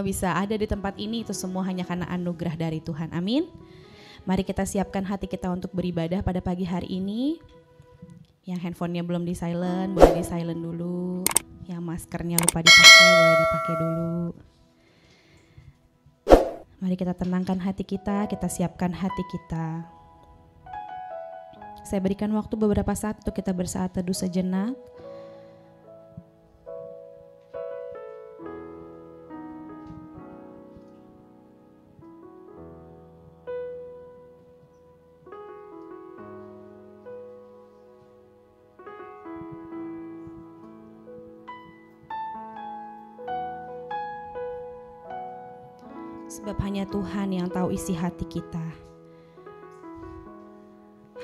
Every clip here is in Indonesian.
bisa ada di tempat ini itu semua hanya karena anugerah dari Tuhan. Amin. Mari kita siapkan hati kita untuk beribadah pada pagi hari ini. Yang handphonenya belum di silent, boleh di silent dulu. Yang maskernya lupa dipakai, boleh dipakai dulu. Mari kita tenangkan hati kita siapkan hati kita. Saya berikan waktu beberapa saat untuk kita bersaat teduh sejenak. Sebab hanya Tuhan yang tahu isi hati kita.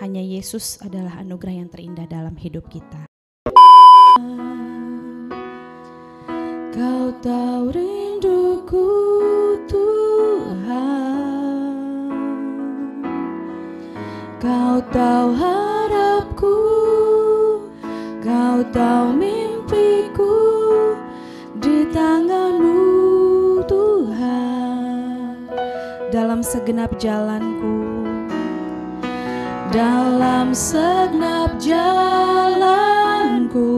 Hanya Yesus adalah anugerah yang terindah dalam hidup kita. Kau tahu rinduku Tuhan, Kau tahu harapku, Kau tahu mimpiku di tangan-Mu Tuhan. Dalam segenap jalanku, dalam segenap jalanku,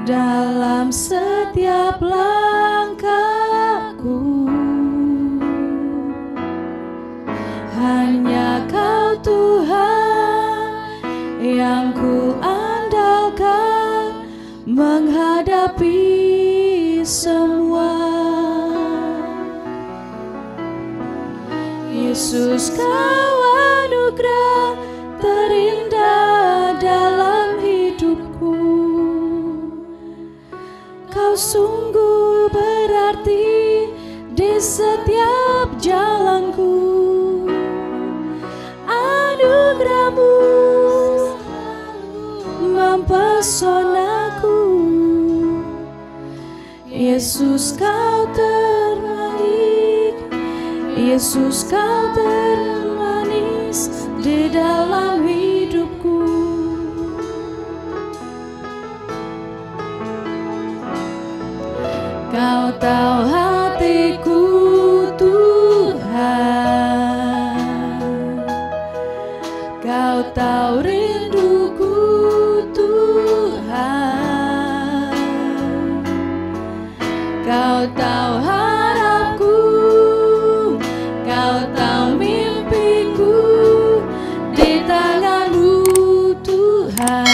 dalam setiap langkahku, hanya Kau Tuhan yang ku andalkan menghadapi semua. Yesus, Kau anugerah terindah dalam hidupku. Kau sungguh berarti di setiap jalanku. Anugerah-Mu mempesonaku. Yesus, Kau terbaik. Yesus, Kau termanis di dalam hidupku. Kau tahu hatiku Tuhan, Kau tahu rinduku Tuhan, Kau tahu harapku, Kau tahu mimpiku di tangan-Mu Tuhan.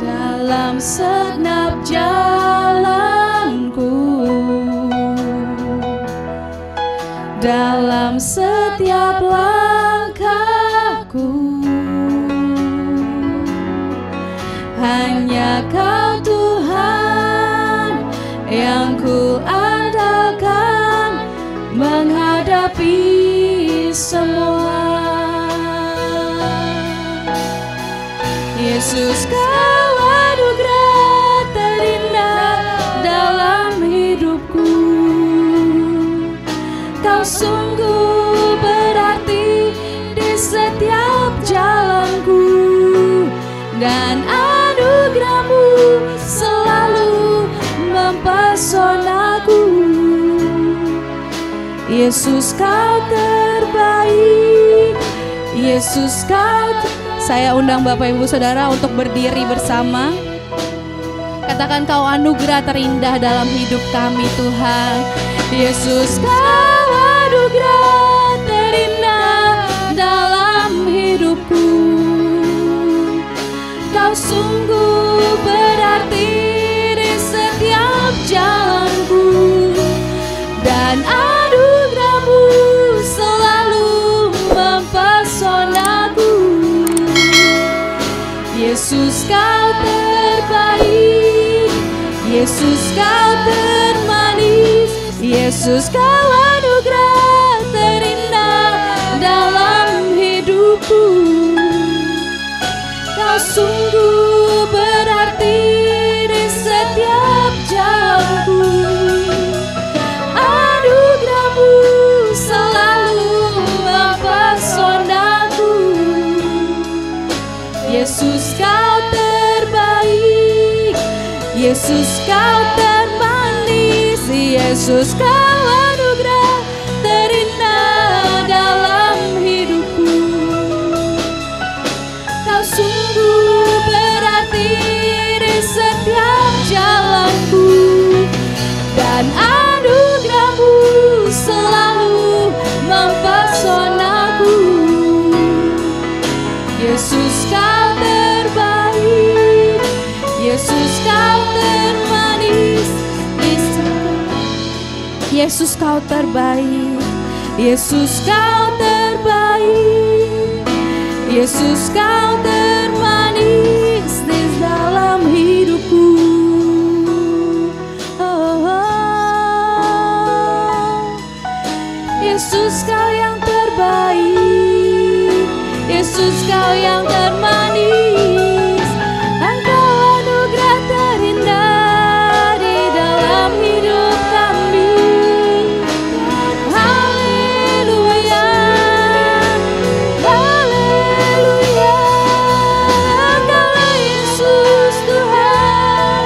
Dalam segenap jalanku, dalam setiap langkahku, hanya Kau Tuhan yang ku andalkan menghadapi semua. Yesus, Kau anugerah terindah dalam hidupku. Kau sungguh berarti di setiap jalanku, dan anugerah-Mu selalu mempesonaku. Yesus, Kau terbaik. Yesus, Kau Saya undang Bapak Ibu Saudara untuk berdiri bersama. Katakan, Kau anugerah terindah dalam hidup kami Tuhan. Yesus, Kau anugerah terindah dalam hidupku. Kau sungguh berarti di setiap jalanku, dan anugerah-Mu selalu mempesonaku. Yesus, Kau terbaik. Yesus, Kau termanis. Yesus, Kau anugerah terindah dalam hidupku. Kau sungguh berarti di setiap jalanku. Anugerah-Mu selalu mempesonaku. Yesus, Kau terbaik. Yesus kau termanis, Yesus kau anugerah terindah dalam hidupku. Kau sungguh berarti di setiap jalanku, dan anugerahmu selalu mempesonaku. Yesus kau terbaik, Yesus kau termanis, Yesus kau terbaik, Yesus kau terbaik, Yesus kau termanis di dalam hidupku. Yesus kau yang terbaik, Yesus kau yang termanis, Engkau anugerah terindah di dalam hidup kami. Haleluya, haleluya, Engkaulah Yesus Tuhan,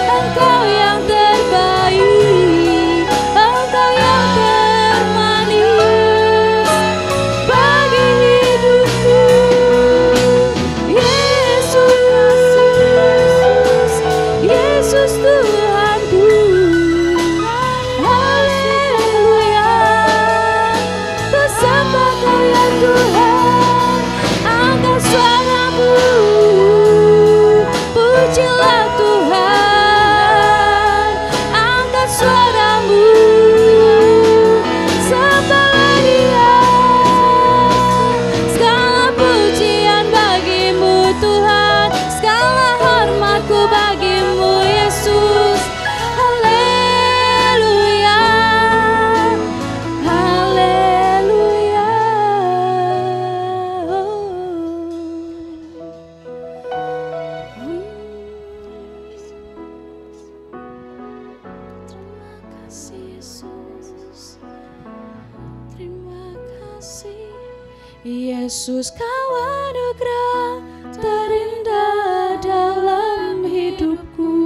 Engkau yang terbaik, Engkau yang termanis bagi hidupku. Yesus, Yesus Tuhanku. Haleluya, bersama Kau ya Tuhan, angkat suaramu, pujilah Tuhan, angkat suaramu, sembahlah Dia. Segala pujian bagimu Tuhan, segala hormatku bagimu Yesus. Haleluya, haleluya. Terima kasih Yesus, terima kasih Yesus, Kau anugerah terindah dalam hidupku.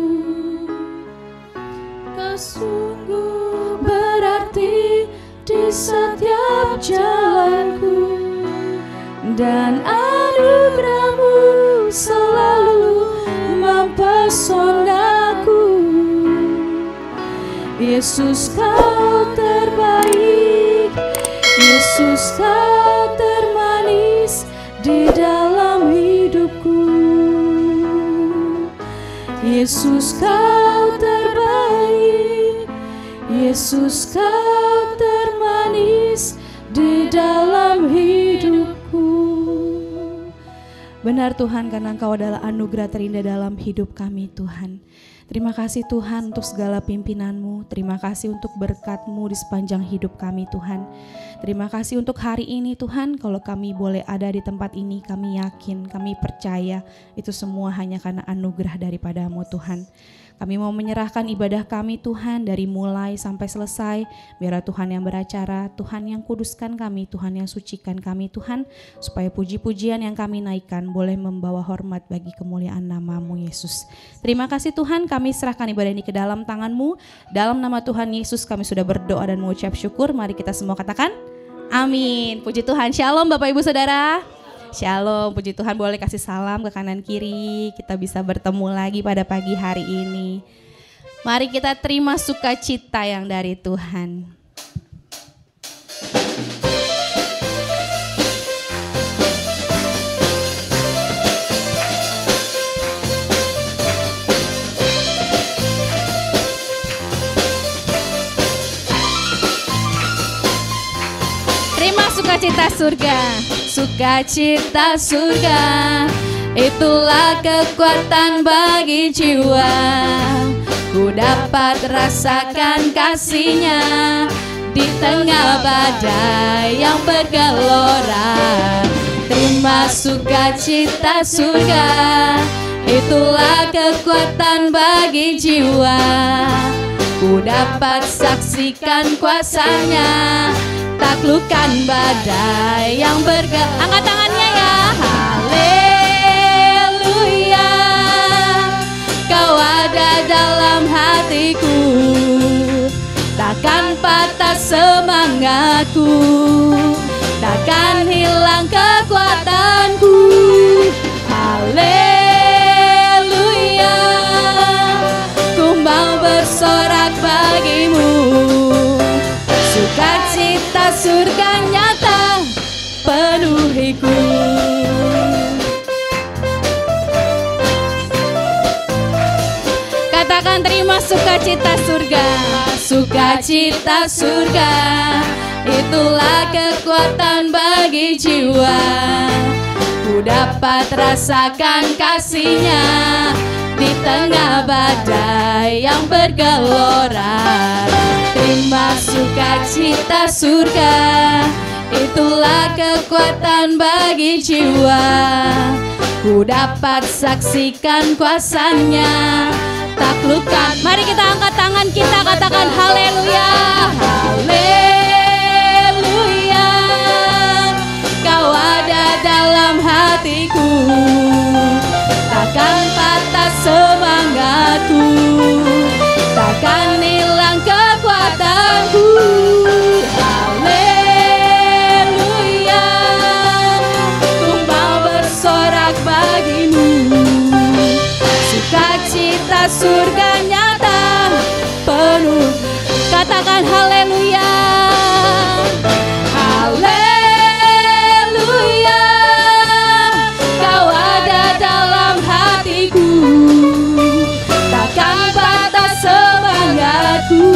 Kau sungguh berarti di setiap jalanku, dan anugerahmu selalu mempesonaku. Yesus Kau terbaik, Yesus Kau termanis di dalam hidupku. Yesus Kau terbaik, Yesus Kau termanis di dalam hidupku. Benar Tuhan, karena Engkau adalah anugerah terindah dalam hidup kami Tuhan. Terima kasih Tuhan untuk segala pimpinan-Mu. Terima kasih untuk berkat-Mu di sepanjang hidup kami Tuhan. Terima kasih untuk hari ini Tuhan, kalau kami boleh ada di tempat ini, kami yakin, kami percaya itu semua hanya karena anugerah daripada-Mu Tuhan. Kami mau menyerahkan ibadah kami Tuhan dari mulai sampai selesai. Biar Tuhan yang beracara, Tuhan yang kuduskan kami, Tuhan yang sucikan kami Tuhan. Supaya puji-pujian yang kami naikkan boleh membawa hormat bagi kemuliaan nama-Mu Yesus. Terima kasih Tuhan, kami serahkan ibadah ini ke dalam tangan-Mu. Dalam nama Tuhan Yesus kami sudah berdoa dan mengucap syukur. Mari kita semua katakan amin. Puji Tuhan. Shalom Bapak Ibu Saudara. Shalom, puji Tuhan. Boleh kasih salam ke kanan kiri. Kita bisa bertemu lagi pada pagi hari ini. Mari kita terima sukacita yang dari Tuhan. Terima sukacita surga, sukacita surga, itulah kekuatan bagi jiwa. Ku dapat rasakan kasih-Nya di tengah badai yang bergelora. Terima sukacita surga, itulah kekuatan bagi jiwa. Ku dapat saksikan kuasa-Nya, taklukkan badai yang angkat tangannya ya. Haleluya, Kau ada takkan patah semangatku, takkan hilang kekuatanku. Haleluya, ku mau bersorak bagimu, sukacita surga nyata penuhiku. Katakan terima sukacita surga. Sukacita surga, itulah kekuatan bagi jiwa. Ku dapat rasakan kasihnya di tengah badai yang bergelora. Terima sukacita surga, itulah kekuatan bagi jiwa. Ku dapat saksikan kuasanya, taklukkan. Mari kita angkat tangan kita, katakan haleluya. Haleluya, kau ada dalam hatiku, takkan patah semangatku, takkan hilang kekuatanku. Haleluya, ku mau bersorak bagimu, sukacita surga nyata penuh. Katakan haleluya. Haleluya, kau ada dalam hatiku, takkan patah semangatku,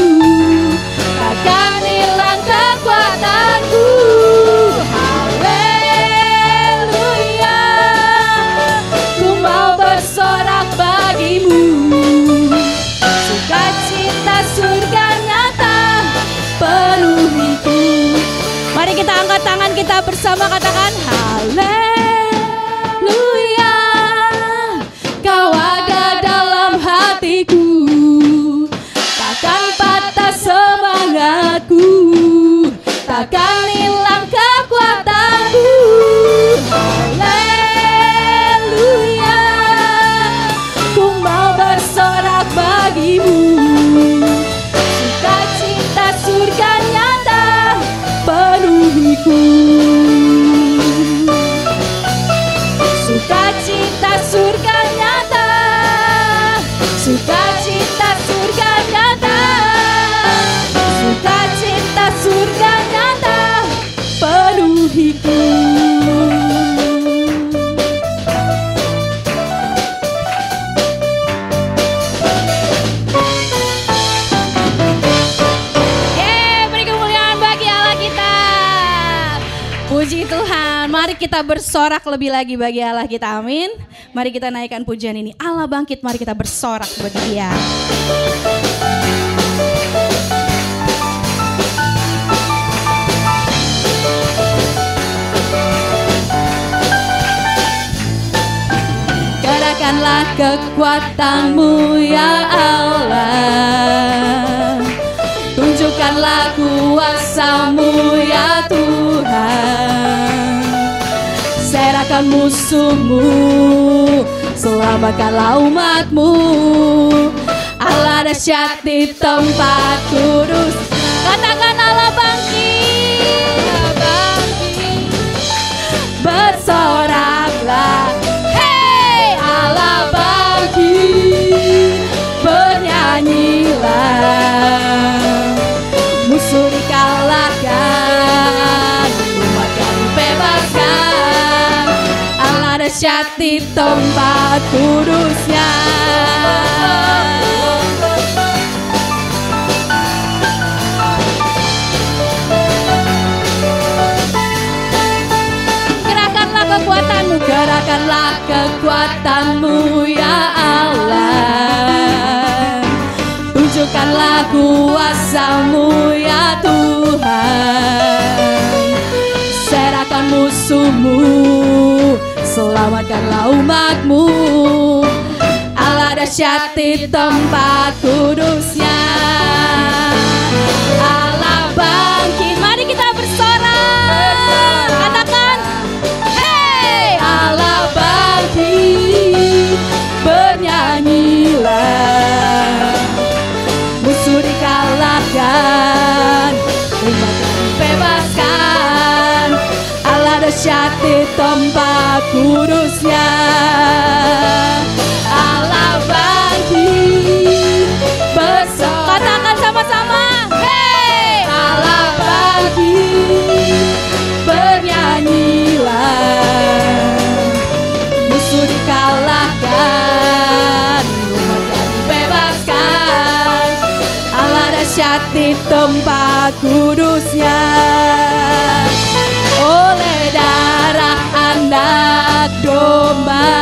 takkan hilang kekuatanku. Haleluya, ku mau bersorak bagimu, sukacita surga nyata penuhiku. Mari kita angkat tangan kita bersama, katakan haleluya, kau ada dalam hatiku, takkan patah semangatku, takkan hilang kekuatanku. Haleluya, ku mau bersorak bagimu, sukacita surga nyata penuhiku. Sukacita surga nyata, sukacita surga nyata, sukacita surga nyata penuhiku. Beri kemuliaan bagi Allah kita. Puji Tuhan, mari kita bersorak lebih lagi bagi Allah kita, amin. Mari kita naikkan pujian ini, Allah bangkit, mari kita bersorak bagi Dia. Gerakanlah kekuatan-Mu ya Allah, tunjukkanlah kuasa-Mu ya Tuhan. Serahkan musuh-Mu, selamatkanlah umat-Mu. Allah dahsyat di tempat kudus. Katakan Allah bangkit, Allah bangkit. Bersoraklah, hei Allah bangkit. Bernyanyilah, musuh dikalahkan, umat yang dibebaskan. Allah dahsyat di tempat kudusnya. Gerakkanlah kekuatan-Mu, gerakkanlah kekuatan-Mu ya Allah. Tunjukkanlah kuasa-Mu ya Tuhan. Serahkan musuh-Mu, selamatkanlah umat-Mu. Allah dahsyat di tempat kudusnya. Allah bangkit, mari kita bersorak. Katakan, hei Allah bangkit. Bernyanyilah, musuh dikalahkan, kudusnya. Allah bangkit bersama. Katakan sama-sama, hey! Allah bangkit, bernyanyilah. Musuh dikalahkan, umatnya dibebaskan. Allah dahsyat di tempat kudusnya. Oleh darah anak domba,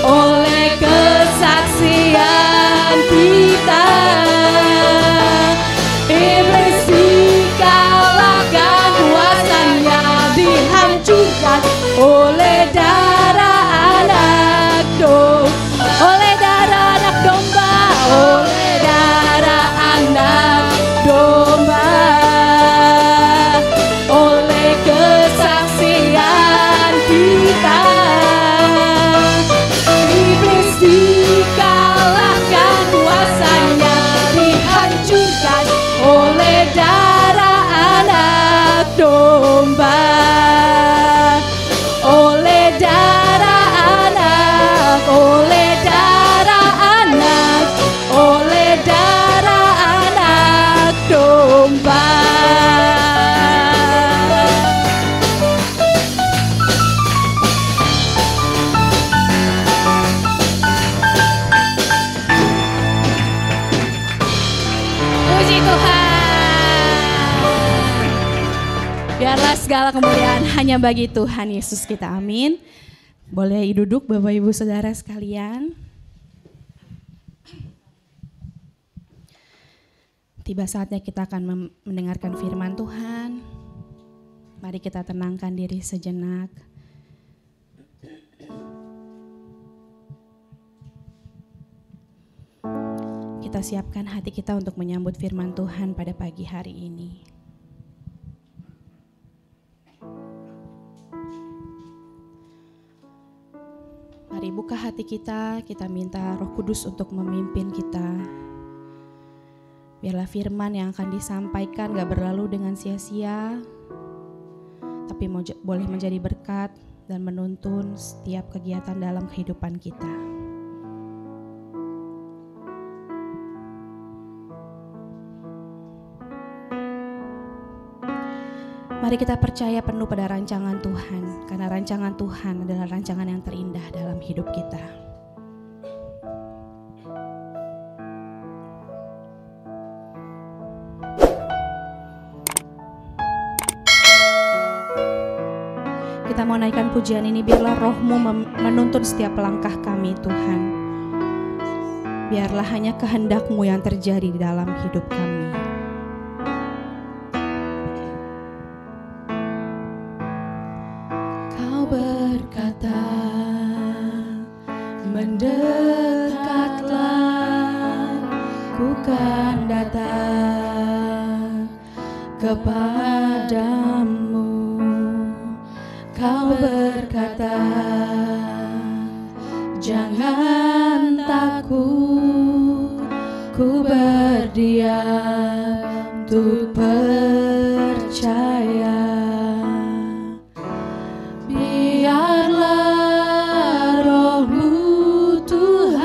oleh kesaksian kita, iblis dikalahkan, kuasanya dihancurkan. Oleh darah anak domba, oleh darah anak domba, oleh darah anak domba, oleh kesaksian kita, iblis dikalahkan, kuasanya dihancurkan. Oleh darah anak domba, oleh darah anak, oleh darah anak, oleh darah anak domba. Puji Tuhan. Biarlah segala kemuliaan hanya bagi Tuhan Yesus kita, amin. Boleh duduk Bapak Ibu Saudara sekalian. Tiba saatnya kita akan mendengarkan firman Tuhan. Mari kita tenangkan diri sejenak. Kita siapkan hati kita untuk menyambut firman Tuhan pada pagi hari ini. Mari buka hati kita minta Roh Kudus untuk memimpin kita. Biarlah firman yang akan disampaikan gak berlalu dengan sia-sia, tapi boleh menjadi berkat dan menuntun setiap kegiatan dalam kehidupan kita. Mari kita percaya penuh pada rancangan Tuhan, karena rancangan Tuhan adalah rancangan yang terindah dalam hidup kita. Kita mau naikkan pujian ini, biarlah Roh-Mu menuntun setiap langkah kami Tuhan. Biarlah hanya kehendak-Mu yang terjadi di dalam hidup kami. Berkata, mendekatlah, ku kan datang kepadamu. Kau berkata, jangan takut, ku berdiam untuk percaya. Biarlah Roh-Mu Tuhan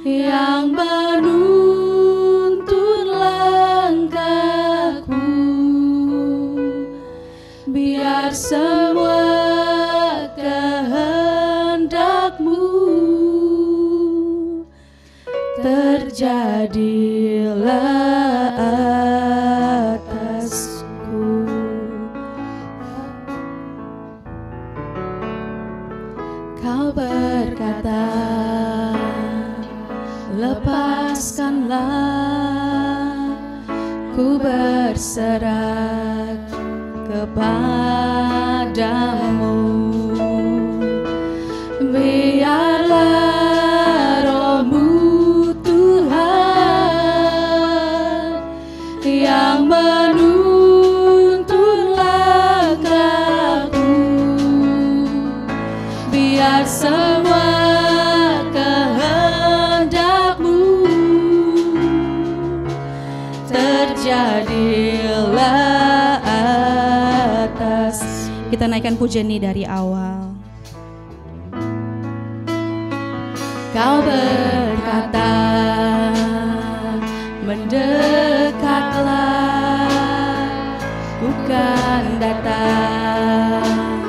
yang menuntun langkahku, biar semua kehendak-Mu terjadilah atasku. Kau berkata, lepaskanlah, ku berserah kepadamu. Biarlah Roh-Mu Tuhan yang menuntun langkahku, biar semua kehendak-Mu terjadilah kita naikkan pujian ini dari awal. Kau berkata, mendekatlah, ku kan datang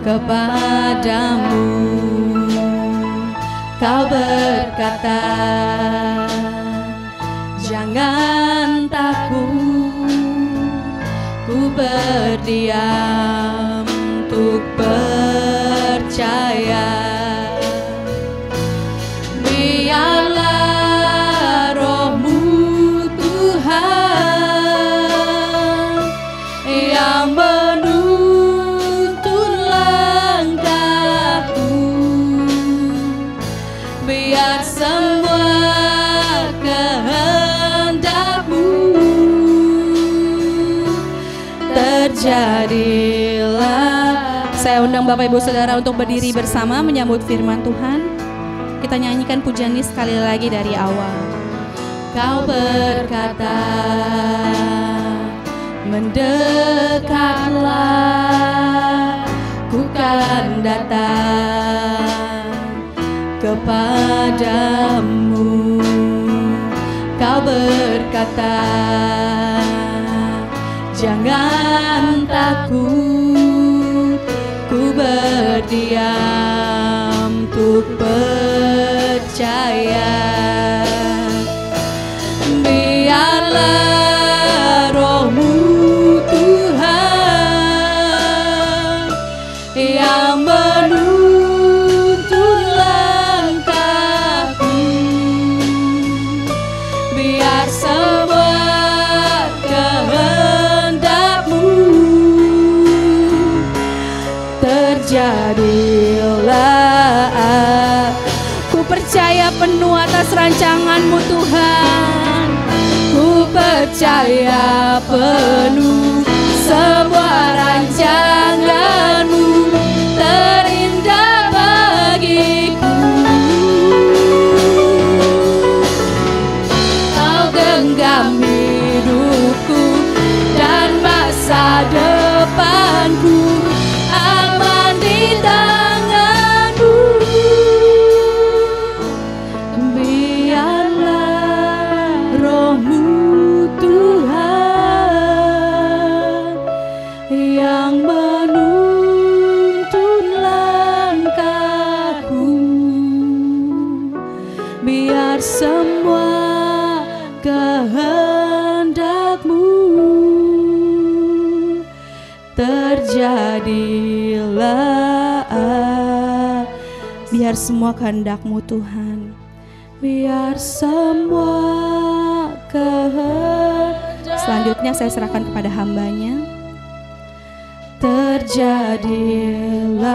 kepadamu. Kau berkata, jangan takut, ku berdiam untuk percaya. Biarlah roh-Mu Tuhan yang menuntun langkahku, biar semua kehendak-Mu terjadilah. Saya undang Bapak Ibu Saudara untuk berdiri bersama menyambut firman Tuhan. Kita nyanyikan pujian ini sekali lagi dari awal. Kau berkata, mendekatlah, ku kan datang kepadamu. Kau berkata, jangan takut, ku berdiam untuk percaya. Biarlah roh-Mu Tuhan yang menuntun langkahku, biar semua kehendak-Mu terjadilah. Ku percaya penuh atas rancangan-Mu Tuhan. Ku percaya penuh semua rancangan-Mu terindah bagiku. Kau genggam hidupku dan masa depanku, aman di tangan-Mu. Biarlah roh-Mu Tuhan yang menuntun langkahku, biar semua kehendak-Mu terjadilah. Biar semua kehendak-Mu Tuhan, biar semua kehendak. Selanjutnya saya serahkan kepada hamba-Nya. Terjadilah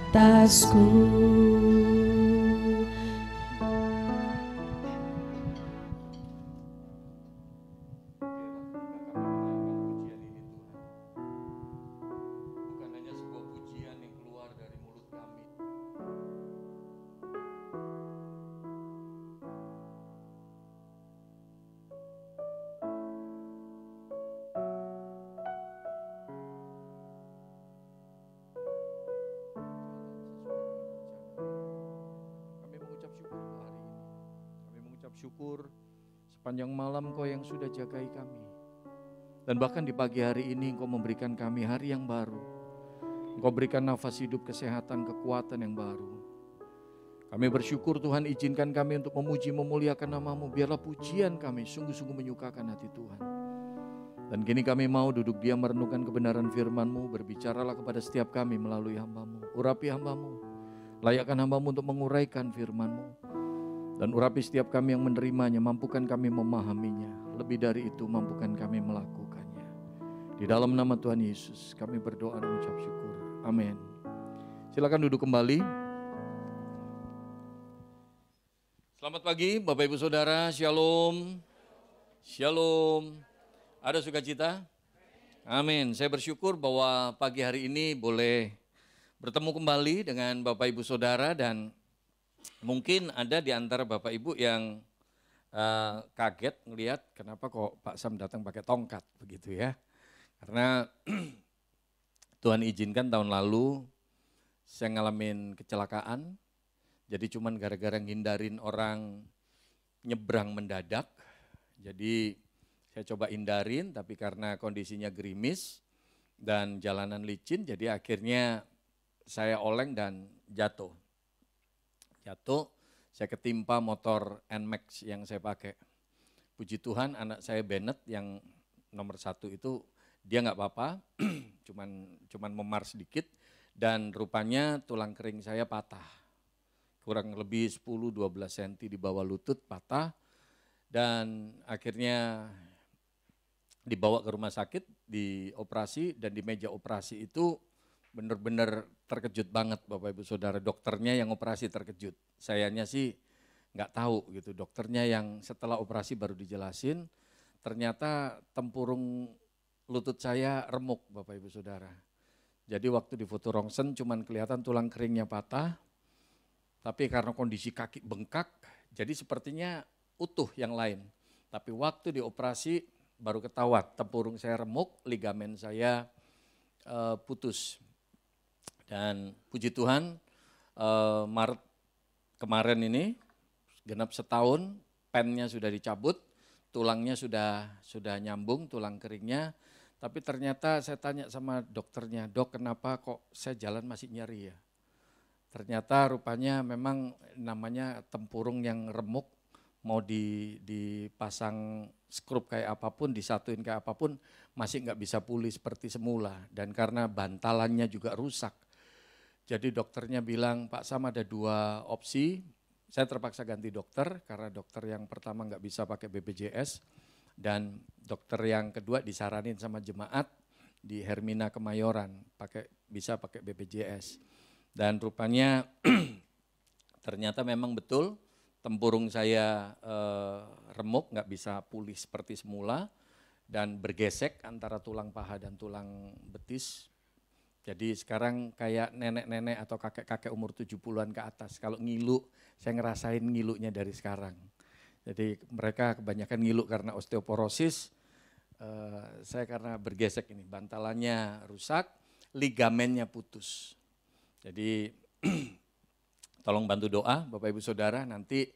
atasku. Bukan hanya sebuah pujian yang keluar dari mulut kami, kami mengucap syukur hari ini. Kami mengucap syukur sepanjang malam Kau yang sudah jagai kami. Dan bahkan di pagi hari ini Engkau memberikan kami hari yang baru. Engkau berikan nafas hidup, kesehatan, kekuatan yang baru. Kami bersyukur Tuhan, izinkan kami untuk memuji, memuliakan nama-Mu. Biarlah pujian kami sungguh-sungguh menyukakan hati Tuhan. Dan kini kami mau duduk diam merenungkan kebenaran firman-Mu. Berbicaralah kepada setiap kami melalui hamba-Mu. Urapi hamba-Mu. Layakkan hamba-Mu untuk menguraikan firman-Mu. Dan urapi setiap kami yang menerimanya. Mampukan kami memahaminya. Lebih dari itu, mampukan kami melakukannya. Di dalam nama Tuhan Yesus kami berdoa dan mengucap syukur. Amin. Silakan duduk kembali. Selamat pagi Bapak Ibu Saudara, Shalom. Shalom. Ada sukacita? Amin. Saya bersyukur bahwa pagi hari ini boleh bertemu kembali dengan Bapak Ibu Saudara, dan mungkin ada di antara Bapak Ibu yang kaget ngelihat kenapa kok Pak Sam datang pakai tongkat begitu ya. Karena Tuhan izinkan tahun lalu saya ngalamin kecelakaan, jadi cuman gara-gara ngindarin orang nyebrang mendadak, jadi saya coba hindarin tapi karena kondisinya gerimis dan jalanan licin, jadi akhirnya saya oleng dan jatuh. Saya ketimpa motor NMAX yang saya pakai. Puji Tuhan anak saya Bennett yang nomor 1 itu dia nggak apa-apa, cuman memar sedikit dan rupanya tulang kering saya patah. Kurang lebih 10-12 cm di bawah lutut patah dan akhirnya dibawa ke rumah sakit, dioperasi dan di meja operasi itu benar-benar terkejut banget Bapak Ibu Saudara. Dokternya yang operasi terkejut, sayanya sih nggak tahu gitu. Dokternya yang setelah operasi baru dijelasin, ternyata tempurung lutut saya remuk Bapak Ibu Saudara. Jadi waktu di foto rongsen cuman kelihatan tulang keringnya patah, tapi karena kondisi kaki bengkak, jadi sepertinya utuh yang lain. Tapi waktu dioperasi baru ketahuan tempurung saya remuk, ligamen saya putus. Dan puji Tuhan Maret kemarin ini genap setahun, pennya sudah dicabut, tulangnya sudah nyambung, tulang keringnya. Tapi ternyata saya tanya sama dokternya, dok kenapa kok saya jalan masih nyeri ya? Ternyata rupanya memang namanya tempurung yang remuk, mau dipasang skrup kayak apapun, disatuin kayak apapun, masih nggak bisa pulih seperti semula. Dan karena bantalannya juga rusak. Jadi dokternya bilang, Pak Sam ada 2 opsi, saya terpaksa ganti dokter karena dokter yang pertama nggak bisa pakai BPJS. Dan dokter yang kedua disaranin sama jemaat di Hermina Kemayoran, bisa pakai BPJS. Dan rupanya ternyata memang betul tempurung saya remuk, nggak bisa pulih seperti semula dan bergesek antara tulang paha dan tulang betis. Jadi sekarang kayak nenek-nenek atau kakek-kakek umur 70-an ke atas, kalau ngilu saya ngerasain ngilunya dari sekarang. Jadi mereka kebanyakan ngilu karena osteoporosis, saya karena bergesek ini, bantalannya rusak, ligamennya putus. Jadi tolong bantu doa Bapak Ibu Saudara, nanti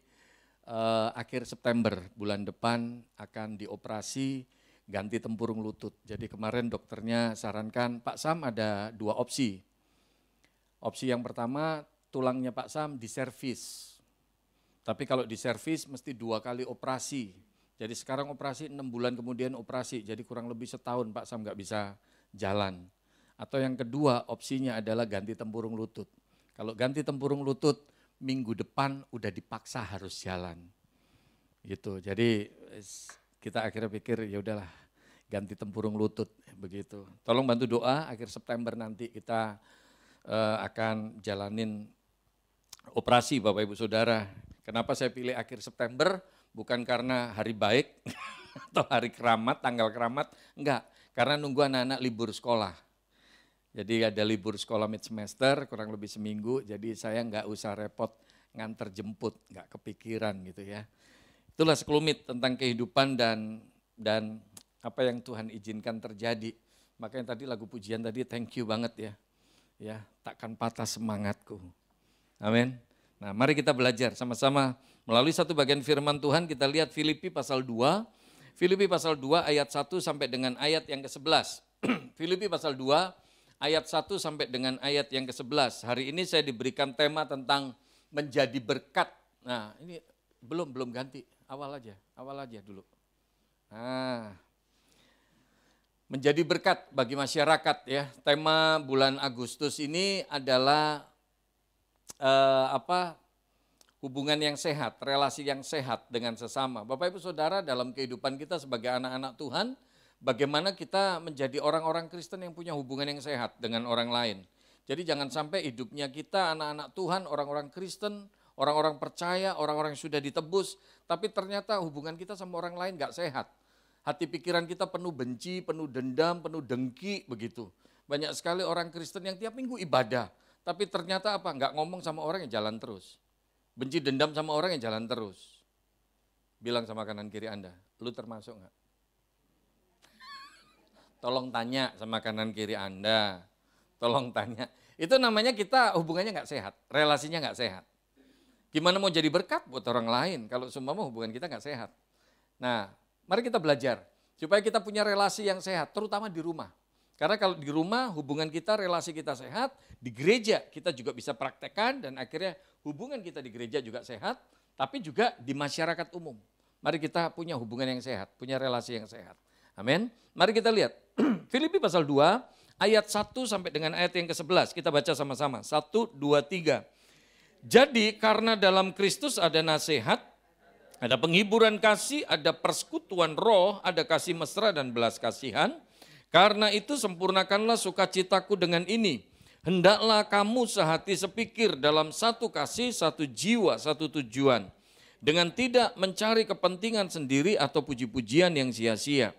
akhir September bulan depan akan dioperasi ganti tempurung lutut. Jadi kemarin dokternya sarankan, Pak Sam ada 2 opsi. Opsi yang pertama tulangnya Pak Sam diservis. Tapi kalau diservis mesti 2 kali operasi. Jadi sekarang operasi 6 bulan kemudian operasi. Jadi kurang lebih setahun Pak Sam nggak bisa jalan. Atau yang kedua opsinya adalah ganti tempurung lutut. Kalau ganti tempurung lutut minggu depan udah dipaksa harus jalan. Gitu. Jadi kita akhirnya pikir ya udahlah ganti tempurung lutut begitu. Tolong bantu doa akhir September nanti kita akan jalanin operasi Bapak Ibu Saudara. Kenapa saya pilih akhir September? Bukan karena hari baik atau hari keramat, tanggal keramat, enggak. Karena nunggu anak-anak libur sekolah. Jadi ada libur sekolah mid semester, kurang lebih seminggu, jadi saya enggak usah repot nganter jemput, enggak kepikiran gitu ya. Itulah sekelumit tentang kehidupan dan apa yang Tuhan izinkan terjadi. Makanya tadi lagu pujian tadi thank you banget ya. Ya, takkan patah semangatku. Amin. Nah, mari kita belajar sama-sama melalui satu bagian firman Tuhan. Kita lihat Filipi pasal 2. Filipi pasal 2 ayat 1 sampai dengan ayat yang ke-11. Filipi pasal 2 ayat 1 sampai dengan ayat yang ke-11. Hari ini saya diberikan tema tentang menjadi berkat. Nah, ini belum ganti. Awal aja dulu. Nah, menjadi berkat bagi masyarakat ya. Tema bulan Agustus ini adalah hubungan yang sehat, relasi yang sehat dengan sesama. Bapak Ibu Saudara, dalam kehidupan kita sebagai anak-anak Tuhan, bagaimana kita menjadi orang-orang Kristen yang punya hubungan yang sehat dengan orang lain. Jadi jangan sampai hidupnya kita anak-anak Tuhan, orang-orang Kristen, orang-orang percaya, orang-orang yang sudah ditebus, tapi ternyata hubungan kita sama orang lain gak sehat. Hati pikiran kita penuh benci, penuh dendam, penuh dengki begitu. Banyak sekali orang Kristen yang tiap minggu ibadah, tapi ternyata apa? Nggak ngomong sama orang yang jalan terus. Benci dendam sama orang yang jalan terus. Bilang sama kanan kiri Anda, lu termasuk nggak? Tolong tanya sama kanan kiri Anda. Tolong tanya. Itu namanya kita hubungannya nggak sehat, relasinya nggak sehat. Gimana mau jadi berkat buat orang lain kalau semua hubungan kita nggak sehat. Nah, mari kita belajar supaya kita punya relasi yang sehat, terutama di rumah. Karena kalau di rumah hubungan kita, relasi kita sehat, di gereja kita juga bisa praktekkan dan akhirnya hubungan kita di gereja juga sehat, tapi juga di masyarakat umum. Mari kita punya hubungan yang sehat, punya relasi yang sehat. Amin. Mari kita lihat Filipi pasal 2 ayat 1 sampai dengan ayat yang ke-11. Kita baca sama-sama. 1, 2, 3. Jadi karena dalam Kristus ada nasihat, ada penghiburan kasih, ada persekutuan roh, ada kasih mesra dan belas kasihan. Karena itu sempurnakanlah sukacitaku dengan ini. Hendaklah kamu sehati sepikir dalam satu kasih, satu jiwa, satu tujuan. Dengan tidak mencari kepentingan sendiri atau puji-pujian yang sia-sia.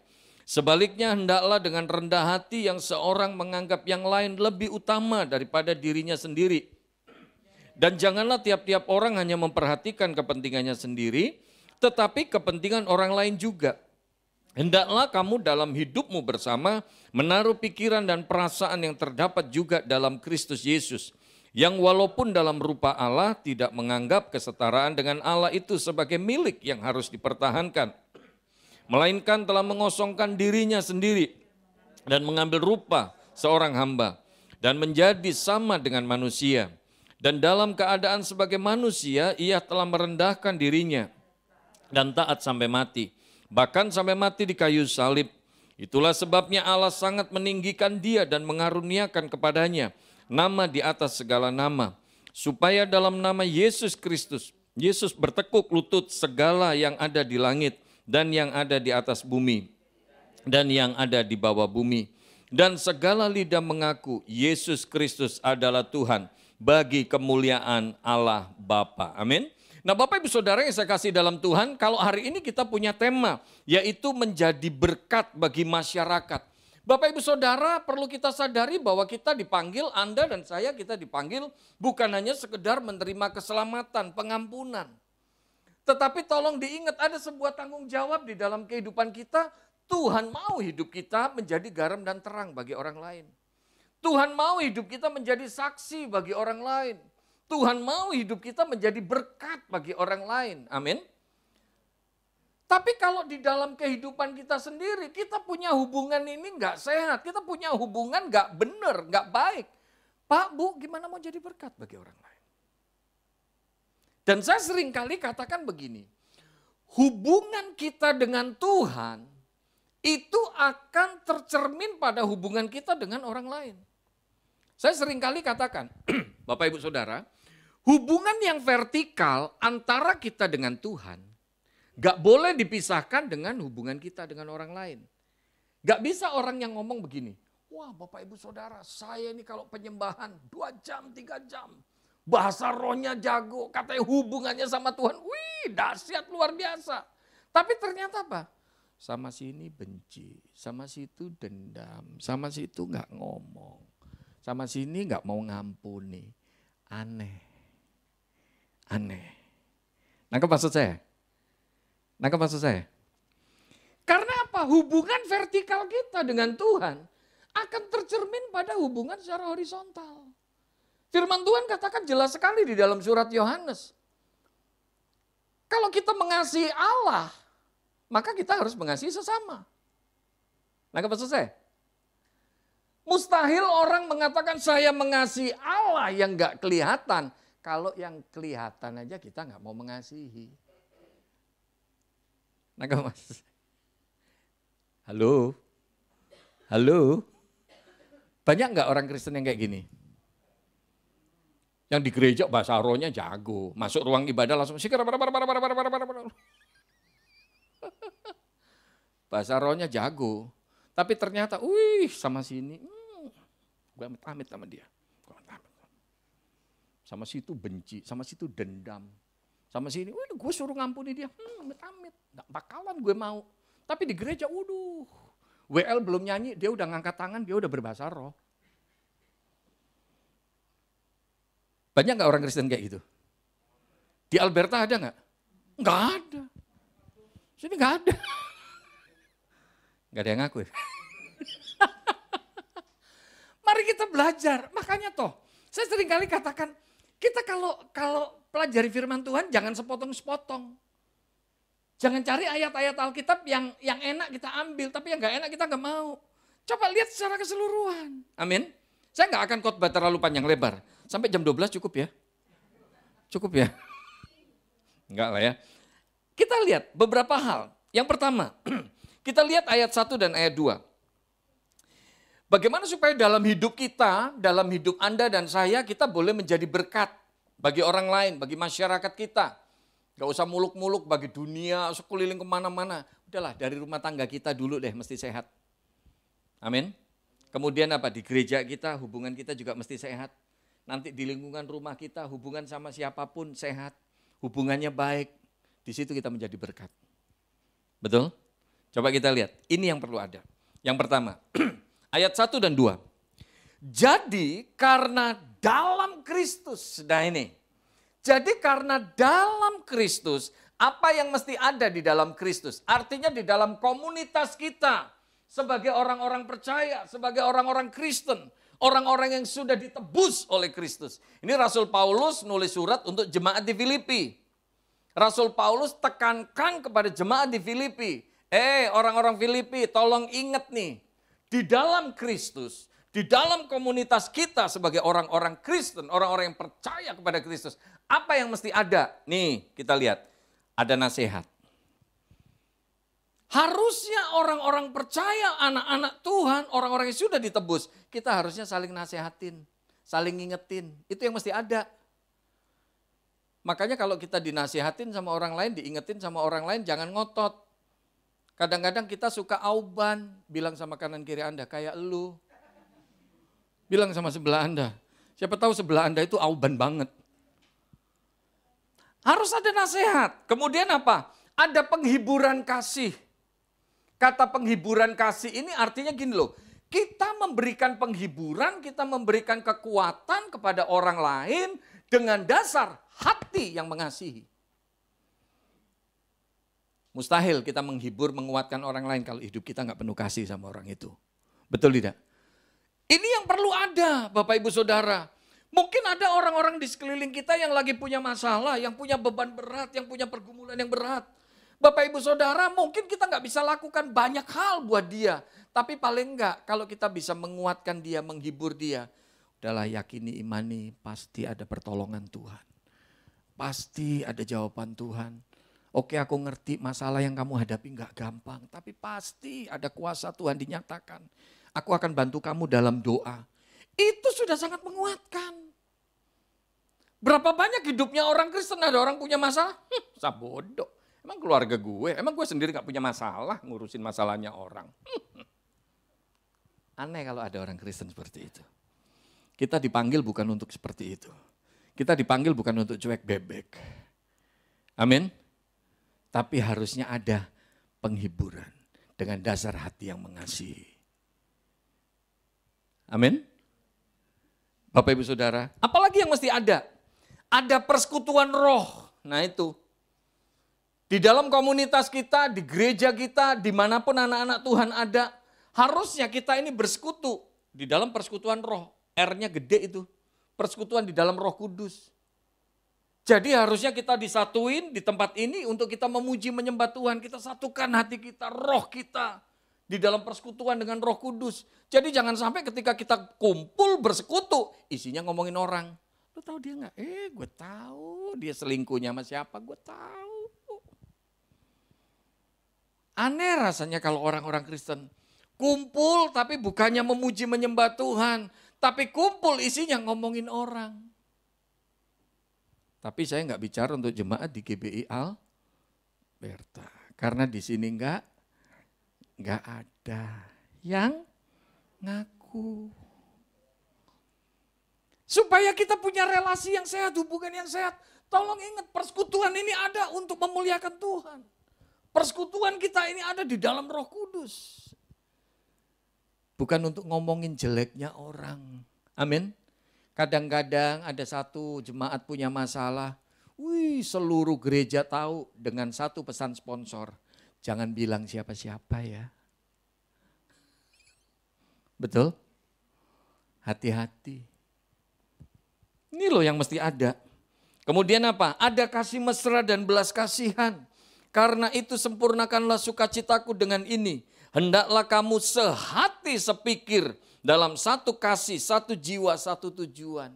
Sebaliknya hendaklah dengan rendah hati yang seorang menganggap yang lain lebih utama daripada dirinya sendiri. Dan janganlah tiap-tiap orang hanya memperhatikan kepentingannya sendiri, tetapi kepentingan orang lain juga. Hendaklah kamu dalam hidupmu bersama menaruh pikiran dan perasaan yang terdapat juga dalam Kristus Yesus. Yang walaupun dalam rupa Allah tidak menganggap kesetaraan dengan Allah itu sebagai milik yang harus dipertahankan. Melainkan telah mengosongkan dirinya sendiri dan mengambil rupa seorang hamba. Dan menjadi sama dengan manusia. Dan dalam keadaan sebagai manusia ia telah merendahkan dirinya dan taat sampai mati. Bahkan sampai mati di kayu salib. Itulah sebabnya Allah sangat meninggikan dia dan mengaruniakan kepadanya nama di atas segala nama. Supaya dalam nama Yesus Kristus, Yesus bertekuk lutut segala yang ada di langit dan yang ada di atas bumi dan yang ada di bawah bumi. Dan segala lidah mengaku Yesus Kristus adalah Tuhan bagi kemuliaan Allah Bapa. Amin. Nah Bapak Ibu Saudara yang saya kasih dalam Tuhan, kalau hari ini kita punya tema, yaitu menjadi berkat bagi masyarakat. Bapak Ibu Saudara perlu kita sadari bahwa kita dipanggil, Anda dan saya kita dipanggil bukan hanya sekedar menerima keselamatan, pengampunan. Tetapi tolong diingat ada sebuah tanggung jawab di dalam kehidupan kita, Tuhan mau hidup kita menjadi garam dan terang bagi orang lain. Tuhan mau hidup kita menjadi saksi bagi orang lain. Tuhan mau hidup kita menjadi berkat bagi orang lain. Amin. Tapi kalau di dalam kehidupan kita sendiri, kita punya hubungan ini nggak sehat. Kita punya hubungan nggak benar, nggak baik. Pak, Bu, gimana mau jadi berkat bagi orang lain? Dan saya sering kali katakan begini. Hubungan kita dengan Tuhan itu akan tercermin pada hubungan kita dengan orang lain. Saya sering kali katakan, Bapak Ibu Saudara, hubungan yang vertikal antara kita dengan Tuhan gak boleh dipisahkan dengan hubungan kita dengan orang lain. Gak bisa orang yang ngomong begini, wah Bapak Ibu Saudara saya ini kalau penyembahan 2 jam, 3 jam. Bahasa rohnya jago, katanya hubungannya sama Tuhan, wih dahsyat luar biasa. Tapi ternyata apa? Sama sini benci, sama situ dendam, sama situ gak ngomong. Sama sini gak mau ngampuni. Aneh. Nangkep maksud saya? Karena apa? Hubungan vertikal kita dengan Tuhan akan tercermin pada hubungan secara horizontal. Firman Tuhan katakan jelas sekali di dalam surat Yohanes. Kalau kita mengasihi Allah, maka kita harus mengasihi sesama. Nangkep maksud saya? Mustahil orang mengatakan saya mengasihi Allah yang gak kelihatan. Kalau yang kelihatan aja kita gak mau mengasihi. Nangkep mas? Halo? Banyak gak orang Kristen yang kayak gini? Yang di gereja bahasa rohnya jago. Masuk ruang ibadah langsung bahasa rohnya jago. Tapi ternyata, sama sini, gue amit-amit sama dia. Sama situ benci, sama situ dendam. Sama sini, gue suruh ngampuni dia, amit-amit. Gak bakalan gue mau. Tapi di gereja, WL belum nyanyi, dia udah ngangkat tangan, dia udah berbahasa roh. Banyak gak orang Kristen kayak gitu? Di Alberta ada gak? Gak ada. Sini gak ada. Gak ada yang ngaku ya? Mari kita belajar. Makanya toh, saya sering kali katakan, kita kalau pelajari firman Tuhan jangan sepotong-sepotong. Jangan cari ayat-ayat Alkitab yang enak kita ambil, tapi yang gak enak kita gak mau. Coba lihat secara keseluruhan. Amin. Saya gak akan khotbah terlalu panjang lebar. Sampai jam 12 cukup ya? Cukup ya? Enggak lah ya. Kita lihat beberapa hal. Yang pertama, kita lihat ayat 1 dan ayat 2. Bagaimana supaya dalam hidup kita, dalam hidup Anda dan saya, kita boleh menjadi berkat bagi orang lain, bagi masyarakat kita. Gak usah muluk-muluk bagi dunia, sekeliling kemana-mana. Udahlah dari rumah tangga kita dulu deh mesti sehat. Amin. Kemudian apa? Di gereja kita, hubungan kita juga mesti sehat. Nanti di lingkungan rumah kita, hubungan sama siapapun sehat. Hubungannya baik. Di situ kita menjadi berkat. Betul? Coba kita lihat. Ini yang perlu ada. Yang pertama. Ayat 1 dan 2. Jadi karena dalam Kristus, nah ini. Jadi karena dalam Kristus, apa yang mesti ada di dalam Kristus? Artinya di dalam komunitas kita, sebagai orang-orang percaya, sebagai orang-orang Kristen, orang-orang yang sudah ditebus oleh Kristus. Ini Rasul Paulus nulis surat untuk jemaat di Filipi. Rasul Paulus tekankan kepada jemaat di Filipi. Orang-orang Filipi, tolong ingat nih. Di dalam Kristus, di dalam komunitas kita sebagai orang-orang Kristen, orang-orang yang percaya kepada Kristus, apa yang mesti ada? Nih, kita lihat. Ada nasihat. Harusnya orang-orang percaya, anak-anak Tuhan, orang-orang yang sudah ditebus, kita harusnya saling nasihatin, saling ngingetin. Itu yang mesti ada. Makanya kalau kita dinasihatin sama orang lain, diingetin sama orang lain, jangan ngotot. Kadang-kadang kita suka auban, bilang sama kanan kiri Anda, kayak elu. Bilang sama sebelah Anda, siapa tahu sebelah Anda itu auban banget. Harus ada nasihat. Kemudian apa? Ada penghiburan kasih. Kata penghiburan kasih ini artinya gini loh, kita memberikan penghiburan, kita memberikan kekuatan kepada orang lain dengan dasar hati yang mengasihi. Mustahil kita menghibur, menguatkan orang lain kalau hidup kita nggak penuh kasih sama orang itu. Betul tidak? Ini yang perlu ada Bapak Ibu Saudara. Mungkin ada orang-orang di sekeliling kita yang lagi punya masalah, yang punya beban berat, yang punya pergumulan yang berat. Bapak Ibu Saudara mungkin kita nggak bisa lakukan banyak hal buat dia. Tapi paling enggak kalau kita bisa menguatkan dia, menghibur dia. Udahlah yakini, imani, pasti ada pertolongan Tuhan. Pasti ada jawaban Tuhan. Oke, aku ngerti masalah yang kamu hadapi nggak gampang, tapi pasti ada kuasa Tuhan dinyatakan. Aku akan bantu kamu dalam doa. Itu sudah sangat menguatkan. Berapa banyak hidupnya orang Kristen, ada orang punya masalah? Bodoh. Emang keluarga gue, emang gue sendiri nggak punya masalah ngurusin masalahnya orang. Aneh kalau ada orang Kristen seperti itu. Kita dipanggil bukan untuk seperti itu. Kita dipanggil bukan untuk cuek bebek. Amin. Tapi harusnya ada penghiburan dengan dasar hati yang mengasihi. Amin. Bapak Ibu Saudara, apalagi yang mesti ada? Ada persekutuan roh. Nah itu. Di dalam komunitas kita, di gereja kita, dimanapun anak-anak Tuhan ada, harusnya kita ini bersekutu di dalam persekutuan roh. R-nya gede itu. Persekutuan di dalam Roh Kudus. Jadi harusnya kita disatuin di tempat ini untuk kita memuji menyembah Tuhan. Kita satukan hati kita, roh kita di dalam persekutuan dengan Roh Kudus. Jadi jangan sampai ketika kita kumpul bersekutu, isinya ngomongin orang. Lu tahu dia nggak? Gue tahu dia selingkuhnya sama siapa, gue tahu. Aneh rasanya kalau orang-orang Kristen kumpul tapi bukannya memuji menyembah Tuhan, tapi kumpul isinya ngomongin orang. Tapi saya nggak bicara untuk jemaat di GBI Alberta. Karena di sini nggak ada yang ngaku. Supaya kita punya relasi yang sehat, hubungan yang sehat. Tolong ingat persekutuan ini ada untuk memuliakan Tuhan. Persekutuan kita ini ada di dalam Roh Kudus. Bukan untuk ngomongin jeleknya orang. Amin. Kadang-kadang ada satu jemaat punya masalah, seluruh gereja tahu dengan satu pesan sponsor. Jangan bilang siapa-siapa ya. Betul? hati-hati. Ini loh yang mesti ada. Kemudian apa? Ada kasih mesra dan belas kasihan. Karena itu sempurnakanlah sukacitaku dengan ini. Hendaklah kamu sehati sepikir dalam satu kasih, satu jiwa, satu tujuan.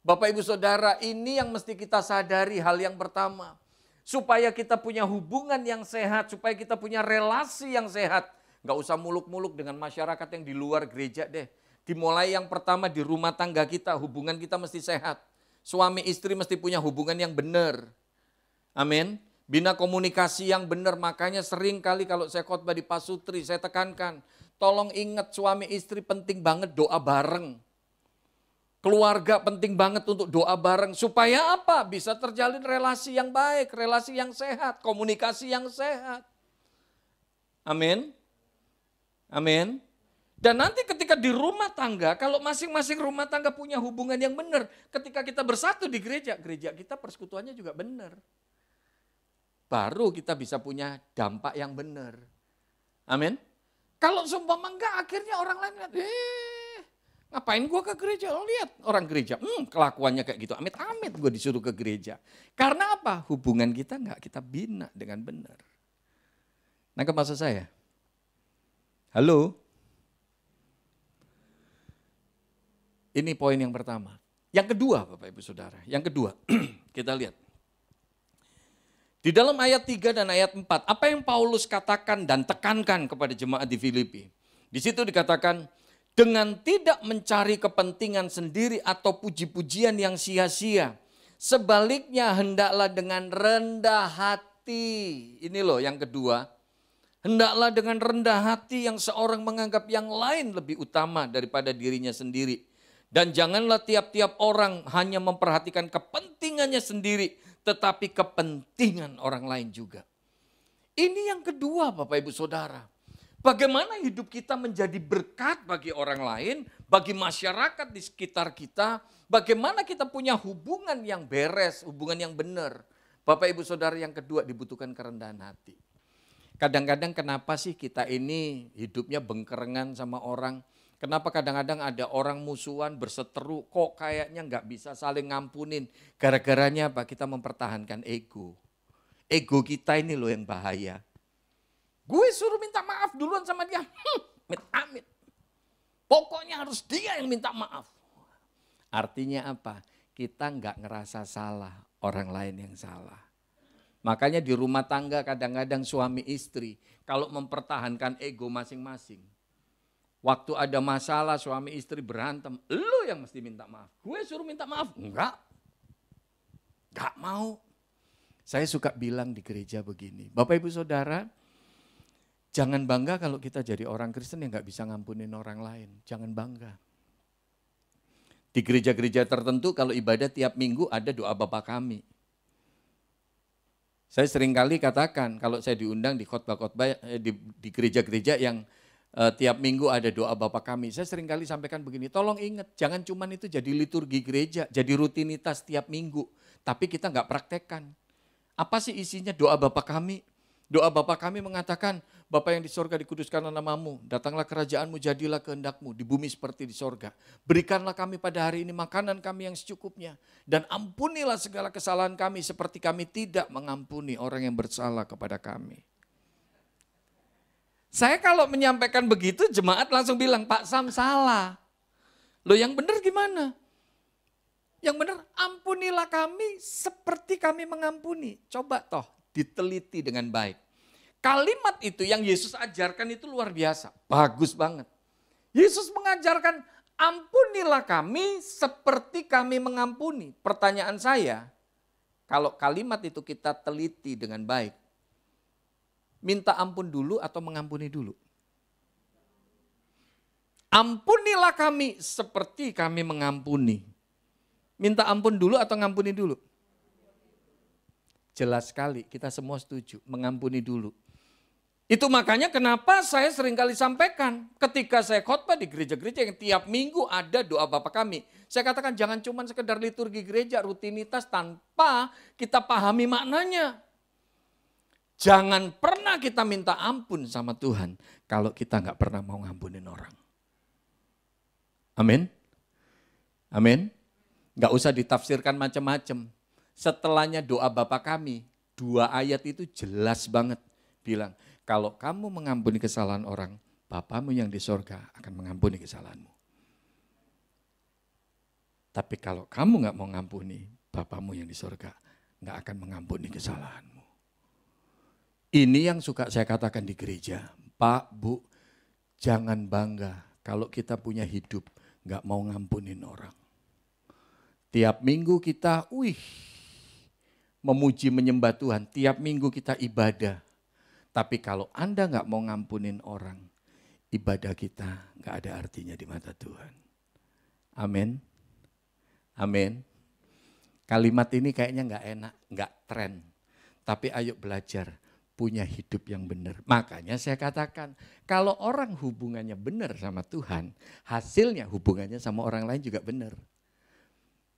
Bapak Ibu Saudara, ini yang mesti kita sadari hal yang pertama. Supaya kita punya hubungan yang sehat, supaya kita punya relasi yang sehat. Nggak usah muluk-muluk dengan masyarakat yang di luar gereja deh. Dimulai yang pertama di rumah tangga kita, hubungan kita mesti sehat. Suami istri mesti punya hubungan yang benar. Amin. Bina komunikasi yang benar, makanya sering kali kalau saya khotbah di Pasutri, saya tekankan. Tolong ingat suami istri penting banget doa bareng. Keluarga penting banget untuk doa bareng. Supaya apa? Bisa terjalin relasi yang baik, relasi yang sehat, komunikasi yang sehat. Amin. Amin. Dan nanti ketika di rumah tangga, kalau masing-masing rumah tangga punya hubungan yang benar, ketika kita bersatu di gereja, gereja kita persekutuannya juga benar. Baru kita bisa punya dampak yang benar. Amin. Kalau seumpama enggak, akhirnya orang lain lihat, ngapain gue ke gereja? Lo lihat orang gereja, kelakuannya kayak gitu. Amit-amit gue disuruh ke gereja. Karena apa? Hubungan kita enggak kita bina dengan benar. Nangkep maksud saya? Halo? Ini poin yang pertama. Yang kedua Bapak Ibu Saudara, yang kedua kita lihat. Di dalam ayat 3 dan ayat 4, apa yang Paulus katakan dan tekankan kepada jemaat di Filipi? Di situ dikatakan, dengan tidak mencari kepentingan sendiri atau puji-pujian yang sia-sia. Sebaliknya hendaklah dengan rendah hati. Ini loh yang kedua. Hendaklah dengan rendah hati yang seorang menganggap yang lain lebih utama daripada dirinya sendiri. Dan janganlah tiap-tiap orang hanya memperhatikan kepentingannya sendiri, tetapi kepentingan orang lain juga. Ini yang kedua Bapak Ibu Saudara. Bagaimana hidup kita menjadi berkat bagi orang lain, bagi masyarakat di sekitar kita, bagaimana kita punya hubungan yang beres, hubungan yang benar. Bapak Ibu Saudara, yang kedua dibutuhkan kerendahan hati. Kadang-kadang kenapa sih kita ini hidupnya bengkerengan sama orang? Kenapa kadang-kadang ada orang musuhan berseteru, kok kayaknya nggak bisa saling ngampunin. Gara-garanya apa? Kita mempertahankan ego. Ego kita ini loh yang bahaya. Gue suruh minta maaf duluan sama dia, amit-amit. Pokoknya harus dia yang minta maaf. Artinya apa? Kita nggak ngerasa salah, orang lain yang salah. Makanya di rumah tangga kadang-kadang suami istri, kalau mempertahankan ego masing-masing. Waktu ada masalah suami istri berantem, lu yang mesti minta maaf. Gue suruh minta maaf, enggak mau. Saya suka bilang di gereja begini, Bapak Ibu Saudara, jangan bangga kalau kita jadi orang Kristen yang gak bisa ngampunin orang lain. Jangan bangga. Di gereja-gereja tertentu kalau ibadah tiap minggu ada doa Bapa Kami. Saya seringkali katakan kalau saya diundang di khotbah-khotbah di gereja-gereja yang tiap minggu ada doa Bapa Kami. Saya seringkali sampaikan begini, tolong ingat jangan cuman itu jadi liturgi gereja, jadi rutinitas tiap minggu. Tapi kita nggak praktekkan. Apa sih isinya doa Bapa Kami? Doa Bapa Kami mengatakan, Bapa yang di sorga dikuduskanlah namamu, datanglah kerajaanmu, jadilah kehendakmu di bumi seperti di sorga. Berikanlah kami pada hari ini makanan kami yang secukupnya. Dan ampunilah segala kesalahan kami seperti kami tidak mengampuni orang yang bersalah kepada kami. Saya kalau menyampaikan begitu jemaat langsung bilang, Pak Sam salah. Loh yang benar gimana? Yang benar ampunilah kami seperti kami mengampuni. Coba toh diteliti dengan baik. Kalimat itu yang Yesus ajarkan itu luar biasa. Bagus banget. Yesus mengajarkan ampunilah kami seperti kami mengampuni. Pertanyaan saya, kalau kalimat itu kita teliti dengan baik, minta ampun dulu atau mengampuni dulu? Ampunilah kami seperti kami mengampuni. Minta ampun dulu atau ngampuni dulu? Jelas sekali, kita semua setuju, mengampuni dulu. Itu makanya kenapa saya seringkali sampaikan ketika saya khotbah di gereja-gereja yang tiap minggu ada doa Bapa Kami. Saya katakan jangan cuma sekedar liturgi gereja, rutinitas tanpa kita pahami maknanya. Jangan pernah kita minta ampun sama Tuhan kalau kita nggak pernah mau ngampunin orang. Amin. Amin. Nggak usah ditafsirkan macam-macam. Setelahnya doa Bapa kami, 2 ayat itu jelas banget. Bilang, kalau kamu mengampuni kesalahan orang, Bapamu yang di sorga akan mengampuni kesalahanmu. Tapi kalau kamu nggak mau ngampuni, Bapamu yang di sorga nggak akan mengampuni kesalahanmu. Ini yang suka saya katakan di gereja. Pak, Bu, jangan bangga kalau kita punya hidup nggak mau ngampunin orang. Tiap minggu kita, memuji menyembah Tuhan. Tiap minggu kita ibadah. Tapi kalau Anda nggak mau ngampunin orang, ibadah kita nggak ada artinya di mata Tuhan. Amin. Amin. Kalimat ini kayaknya nggak enak, nggak tren. Tapi ayo belajar punya hidup yang benar. Makanya saya katakan, kalau orang hubungannya benar sama Tuhan, hasilnya hubungannya sama orang lain juga benar.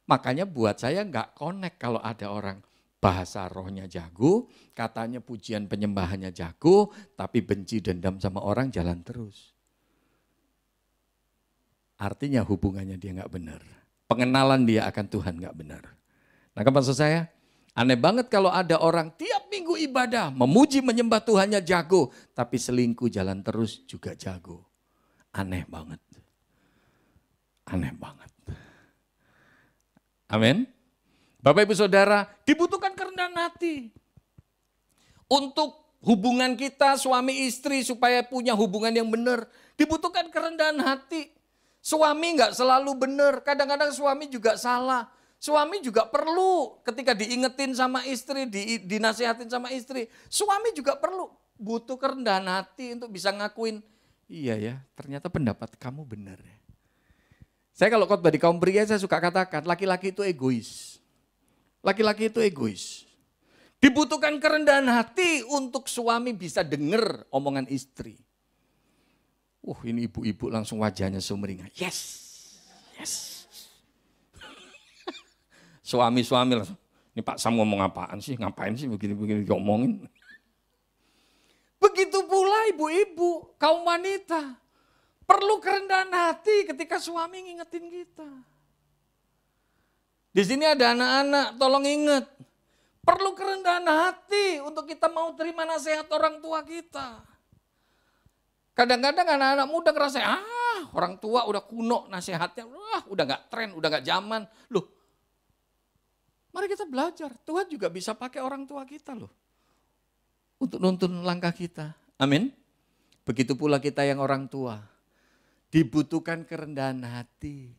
Makanya buat saya nggak connect kalau ada orang bahasa rohnya jago, katanya pujian penyembahannya jago, tapi benci dendam sama orang jalan terus. Artinya hubungannya dia nggak benar. Pengenalan dia akan Tuhan nggak benar. Nah, maksud saya, aneh banget kalau ada orang tiap minggu ibadah, memuji menyembah Tuhannya jago, tapi selingkuh jalan terus juga jago. Aneh banget. Aneh banget. Amin. Bapak Ibu Saudara, dibutuhkan kerendahan hati. Untuk hubungan kita suami istri supaya punya hubungan yang benar, dibutuhkan kerendahan hati. Suami nggak selalu benar, kadang-kadang suami juga salah. Suami juga perlu ketika diingetin sama istri, dinasihatin sama istri. Suami juga perlu, butuh kerendahan hati untuk bisa ngakuin, iya ya ternyata pendapat kamu benar ya. Saya kalau khotbah di kaum pria saya suka katakan laki-laki itu egois. Laki-laki itu egois. Dibutuhkan kerendahan hati untuk suami bisa dengar omongan istri. Ini ibu-ibu langsung wajahnya sumringah. Yes, yes. Suami-suami langsung, ini Pak Sam ngomong apaan sih, ngapain sih begini-begini diomongin. Begitu pula ibu-ibu, kaum wanita. Perlu kerendahan hati ketika suami ngingetin kita. Di sini ada anak-anak, tolong ingat. Perlu kerendahan hati untuk kita mau terima nasihat orang tua kita. Kadang-kadang anak-anak muda ngerasa, orang tua udah kuno nasihatnya, udah gak tren, udah gak zaman. Loh, mari kita belajar, Tuhan juga bisa pakai orang tua kita loh. Untuk nuntun langkah kita, amin. Begitu pula kita yang orang tua. Dibutuhkan kerendahan hati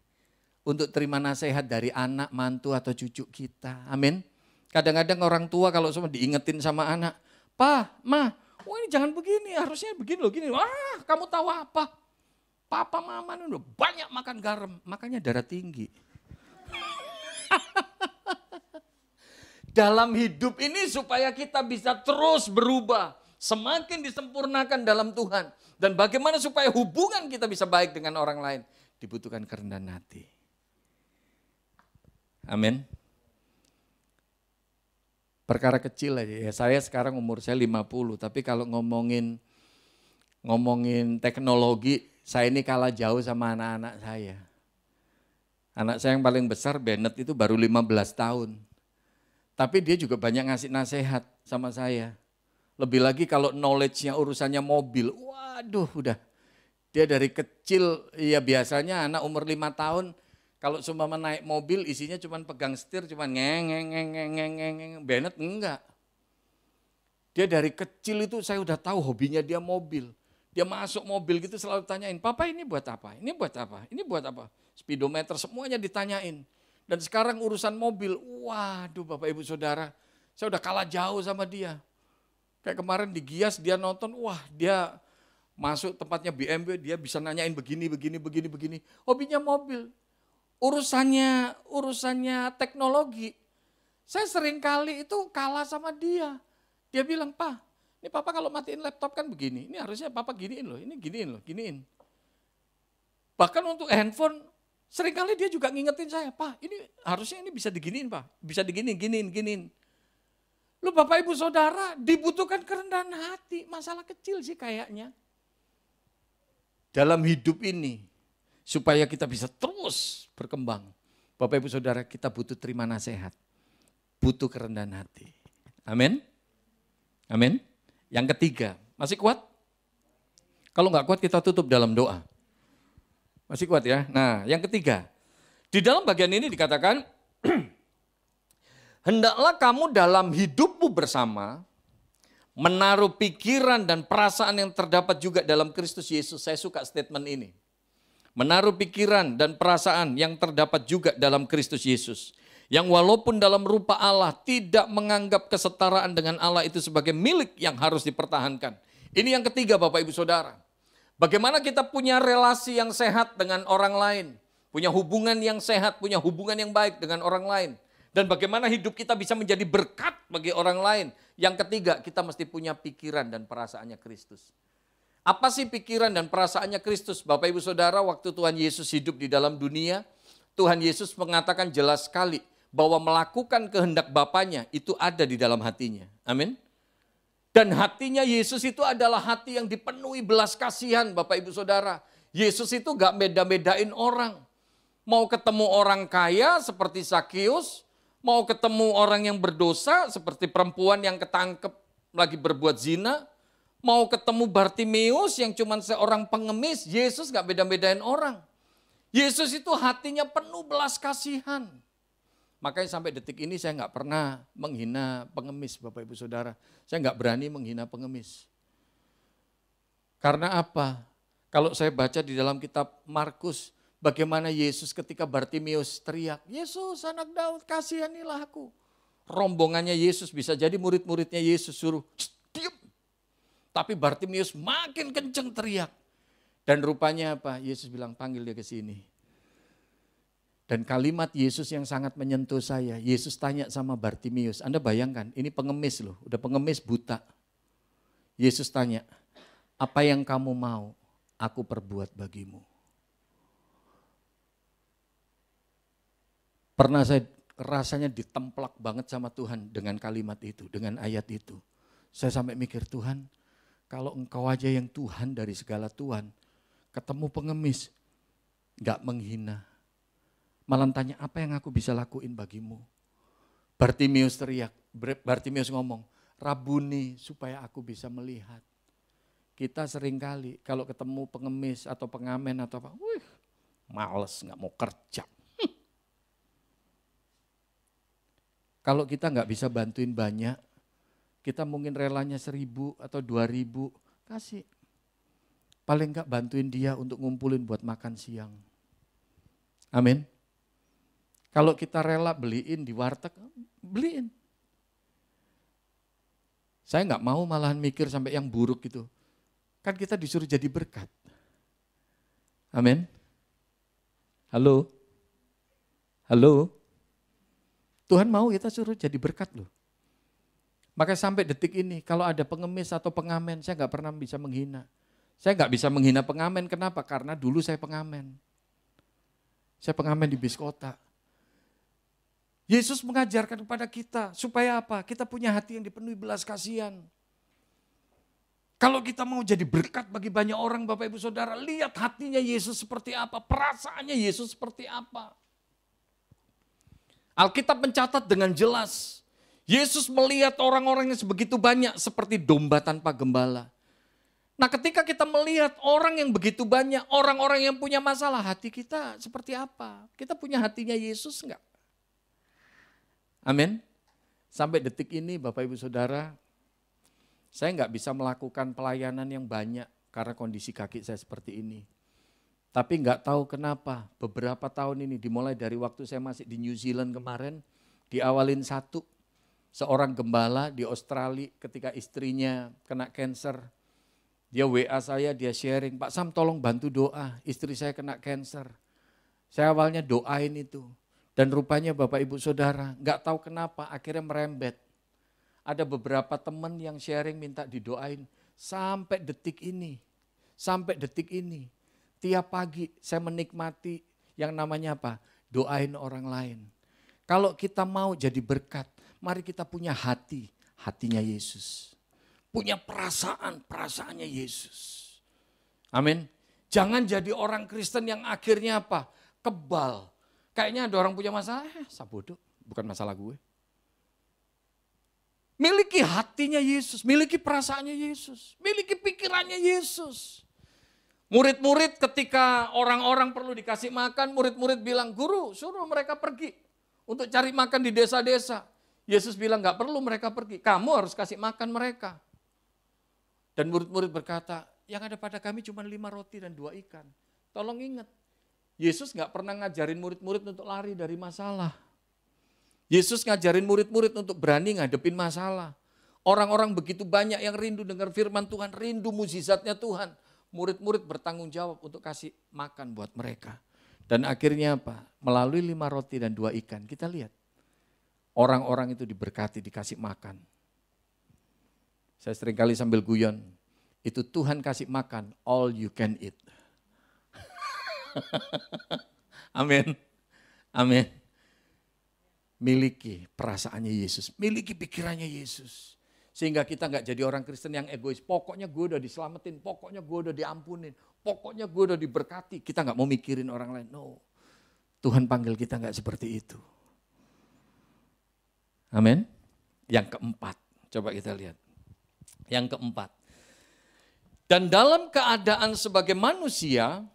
untuk terima nasihat dari anak, mantu atau cucu kita. Amin. Kadang-kadang orang tua kalau semua diingetin sama anak, "Pa, Ma, ini jangan begini, harusnya begini loh, gini. Kamu tahu apa? Papa, Mama ini udah banyak makan garam, makanya darah tinggi." Dalam hidup ini supaya kita bisa terus berubah, semakin disempurnakan dalam Tuhan. Dan bagaimana supaya hubungan kita bisa baik dengan orang lain. Dibutuhkan kerendahan hati. Amin. Perkara kecil aja ya. Saya sekarang umur saya 50. Tapi kalau ngomongin teknologi, saya ini kalah jauh sama anak-anak saya. Anak saya yang paling besar, Bennett, itu baru 15 tahun. Tapi dia juga banyak ngasih nasihat sama saya. Lebih lagi kalau knowledge-nya urusannya mobil, waduh udah. Dia dari kecil, ya biasanya anak umur 5 tahun, kalau cuma naik mobil isinya cuma pegang setir, cuma ngeng. Bennett enggak. Dia dari kecil itu saya udah tahu hobinya dia mobil. Dia masuk mobil gitu selalu tanyain, "Papa ini buat apa? Ini buat apa? Ini buat apa?" Speedometer semuanya ditanyain. Dan sekarang urusan mobil, waduh Bapak Ibu Saudara, saya udah kalah jauh sama dia. Kayak kemarin di Gias dia nonton, dia masuk tempatnya BMW, dia bisa nanyain begini. Hobinya mobil. Urusannya teknologi. Saya sering kali itu kalah sama dia. Dia bilang, "Pa, ini Papa kalau matiin laptop kan begini. Ini harusnya Papa giniin loh, ini giniin. Bahkan untuk handphone, sering kali dia juga ngingetin saya, "Pa, ini harusnya ini bisa diginiin, Pak. Bisa giniin. Lu Bapak Ibu Saudara, dibutuhkan kerendahan hati. Masalah kecil sih kayaknya. Dalam hidup ini, supaya kita bisa terus berkembang, Bapak Ibu Saudara, kita butuh terima nasihat. Butuh kerendahan hati. Amin. Amin. Yang ketiga, masih kuat? Kalau nggak kuat kita tutup dalam doa. Masih kuat ya? Nah, yang ketiga. Di dalam bagian ini dikatakan, hendaklah kamu dalam hidupmu bersama, menaruh pikiran dan perasaan yang terdapat juga dalam Kristus Yesus. Saya suka statement ini. Menaruh pikiran dan perasaan yang terdapat juga dalam Kristus Yesus. Yang walaupun dalam rupa Allah tidak menganggap kesetaraan dengan Allah itu sebagai milik yang harus dipertahankan. Ini yang ketiga Bapak Ibu Saudara. Bagaimana kita punya relasi yang sehat dengan orang lain. Punya hubungan yang sehat, punya hubungan yang baik dengan orang lain. Dan bagaimana hidup kita bisa menjadi berkat bagi orang lain. Yang ketiga, kita mesti punya pikiran dan perasaannya Kristus. Apa sih pikiran dan perasaannya Kristus? Bapak Ibu Saudara, waktu Tuhan Yesus hidup di dalam dunia, Tuhan Yesus mengatakan jelas sekali bahwa melakukan kehendak Bapanya itu ada di dalam hatinya. Amin. Dan hatinya Yesus itu adalah hati yang dipenuhi belas kasihan Bapak Ibu Saudara. Yesus itu gak beda-bedain orang. Mau ketemu orang kaya seperti Sakius, mau ketemu orang yang berdosa seperti perempuan yang ketangkep lagi berbuat zina, mau ketemu Bartimeus yang cuma seorang pengemis, Yesus gak beda-bedain orang. Yesus itu hatinya penuh belas kasihan. Makanya sampai detik ini saya gak pernah menghina pengemis Bapak Ibu Saudara. Saya gak berani menghina pengemis. Karena apa? Kalau saya baca di dalam kitab Markus, bagaimana Yesus ketika Bartimeus teriak, Yesus anak Daud kasihanilah aku. Rombongannya Yesus bisa jadi murid-muridnya Yesus suruh, diam. Tapi Bartimeus makin kenceng teriak. Dan rupanya apa? Yesus bilang panggil dia ke sini. Dan kalimat Yesus yang sangat menyentuh saya. Yesus tanya sama Bartimeus, Anda bayangkan ini pengemis loh, udah pengemis buta. Yesus tanya, apa yang kamu mau aku perbuat bagimu? Pernah saya rasanya ditemplak banget sama Tuhan dengan kalimat itu, dengan ayat itu. Saya sampai mikir, Tuhan, kalau Engkau aja yang Tuhan dari segala Tuhan, ketemu pengemis, gak menghina. Malah tanya, apa yang aku bisa lakuin bagimu? Bartimeus teriak, Bartimeus ngomong, Rabuni supaya aku bisa melihat. Kita seringkali kalau ketemu pengemis atau pengamen atau apa, males gak mau kerja. Kalau kita nggak bisa bantuin banyak, kita mungkin relanya 1.000 atau 2.000, kasih. Paling nggak bantuin dia untuk ngumpulin buat makan siang. Amin. Kalau kita rela beliin di warteg, beliin. Saya nggak mau malahan mikir sampai yang buruk gitu. Kan kita disuruh jadi berkat. Amin. Halo? Halo? Tuhan mau kita suruh jadi berkat loh. Makanya sampai detik ini kalau ada pengemis atau pengamen, saya gak pernah bisa menghina. Saya gak bisa menghina pengamen, kenapa? Karena dulu saya pengamen. Saya pengamen di bis kota. Yesus mengajarkan kepada kita, supaya apa? Kita punya hati yang dipenuhi belas kasihan. Kalau kita mau jadi berkat bagi banyak orang, Bapak Ibu Saudara, lihat hatinya Yesus seperti apa, perasaannya Yesus seperti apa. Alkitab mencatat dengan jelas, Yesus melihat orang-orang yang sebegitu banyak seperti domba tanpa gembala. Nah ketika kita melihat orang yang begitu banyak, orang-orang yang punya masalah, hati kita seperti apa? Kita punya hatinya Yesus enggak? Amin. Sampai detik ini Bapak Ibu Saudara, saya enggak bisa melakukan pelayanan yang banyak karena kondisi kaki saya seperti ini. Tapi enggak tahu kenapa beberapa tahun ini dimulai dari waktu saya masih di New Zealand kemarin, diawalin seorang gembala di Australia ketika istrinya kena cancer. Dia WA saya, dia sharing, Pak Sam tolong bantu doa, istri saya kena cancer. Saya awalnya doain itu. Dan rupanya Bapak Ibu Saudara, enggak tahu kenapa akhirnya merembet. Ada beberapa teman yang sharing minta didoain sampai detik ini. Sampai detik ini. Tiap pagi saya menikmati yang namanya apa? Doain orang lain. Kalau kita mau jadi berkat, mari kita punya hati, hatinya Yesus. Punya perasaan, perasaannya Yesus. Amin. Jangan jadi orang Kristen yang akhirnya apa? Kebal. Kayaknya ada orang punya masalah, sabodo, bukan masalah gue. Miliki hatinya Yesus, miliki perasaannya Yesus, miliki pikirannya Yesus. Murid-murid ketika orang-orang perlu dikasih makan, murid-murid bilang, guru suruh mereka pergi untuk cari makan di desa-desa. Yesus bilang gak perlu mereka pergi, kamu harus kasih makan mereka. Dan murid-murid berkata, yang ada pada kami cuma 5 roti dan 2 ikan. Tolong ingat, Yesus gak pernah ngajarin murid-murid untuk lari dari masalah. Yesus ngajarin murid-murid untuk berani ngadepin masalah. Orang-orang begitu banyak yang rindu dengar firman Tuhan, rindu mukjizatnya Tuhan. Murid-murid bertanggung jawab untuk kasih makan buat mereka. Dan akhirnya apa? Melalui 5 roti dan 2 ikan, kita lihat. Orang-orang itu diberkati, dikasih makan. Saya seringkali sambil guyon, itu Tuhan kasih makan, all you can eat. Amin, amin. Miliki perasaannya Yesus, miliki pikirannya Yesus. Sehingga kita nggak jadi orang Kristen yang egois. Pokoknya gue udah diselamatin, pokoknya gue udah diampunin, pokoknya gue udah diberkati. Kita nggak mau mikirin orang lain. No, Tuhan panggil kita nggak seperti itu. Amin. Yang keempat, coba kita lihat. Yang keempat. Dan dalam keadaan sebagai manusia,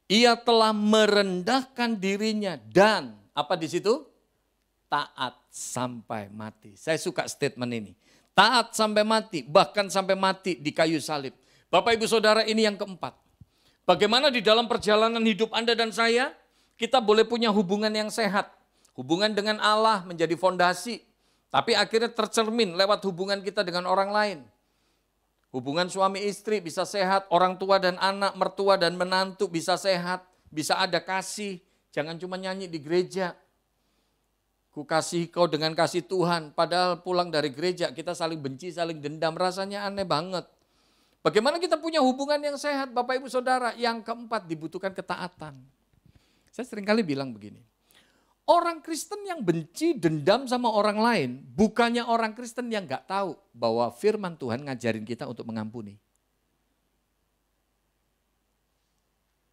ia telah merendahkan dirinya dan apa di situ? Taat sampai mati. Saya suka statement ini. Taat sampai mati, bahkan sampai mati di kayu salib. Bapak Ibu Saudara, ini yang keempat. Bagaimana di dalam perjalanan hidup Anda dan saya, kita boleh punya hubungan yang sehat. Hubungan dengan Allah menjadi fondasi, tapi akhirnya tercermin lewat hubungan kita dengan orang lain. Hubungan suami istri bisa sehat, orang tua dan anak, mertua dan menantu bisa sehat, bisa ada kasih. Jangan cuma nyanyi di gereja. Ku kasih kau dengan kasih Tuhan, padahal pulang dari gereja kita saling benci, saling dendam, rasanya aneh banget. Bagaimana kita punya hubungan yang sehat Bapak Ibu Saudara? Yang keempat dibutuhkan ketaatan. Saya seringkali bilang begini, orang Kristen yang benci, dendam sama orang lain, bukannya orang Kristen yang gak tahu bahwa firman Tuhan ngajarin kita untuk mengampuni.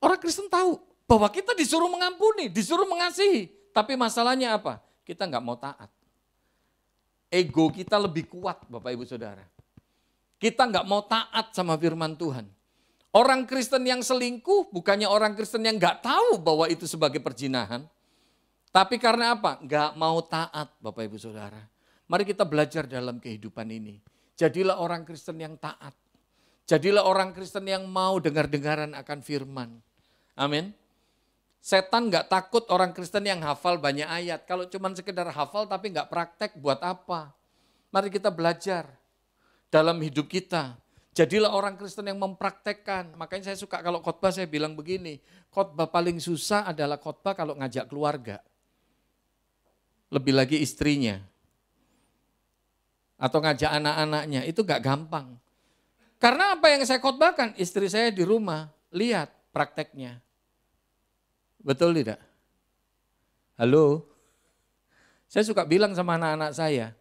Orang Kristen tahu bahwa kita disuruh mengampuni, disuruh mengasihi, tapi masalahnya apa? Kita nggak mau taat. Ego kita lebih kuat Bapak Ibu Saudara. Kita nggak mau taat sama firman Tuhan. Orang Kristen yang selingkuh bukannya orang Kristen yang nggak tahu bahwa itu sebagai perzinahan. Tapi karena apa? Nggak mau taat Bapak Ibu Saudara. Mari kita belajar dalam kehidupan ini. Jadilah orang Kristen yang taat. Jadilah orang Kristen yang mau dengar-dengaran akan firman. Amin. Setan nggak takut orang Kristen yang hafal banyak ayat. Kalau cuma sekedar hafal tapi nggak praktek, buat apa? Mari kita belajar dalam hidup kita. Jadilah orang Kristen yang mempraktekkan. Makanya saya suka kalau khotbah saya bilang begini, khotbah paling susah adalah khotbah kalau ngajak keluarga. Lebih lagi istrinya. Atau ngajak anak-anaknya, itu nggak gampang. Karena apa yang saya khotbahkan? Istri saya di rumah, lihat prakteknya. Betul tidak? Halo? Saya suka bilang sama anak-anak saya,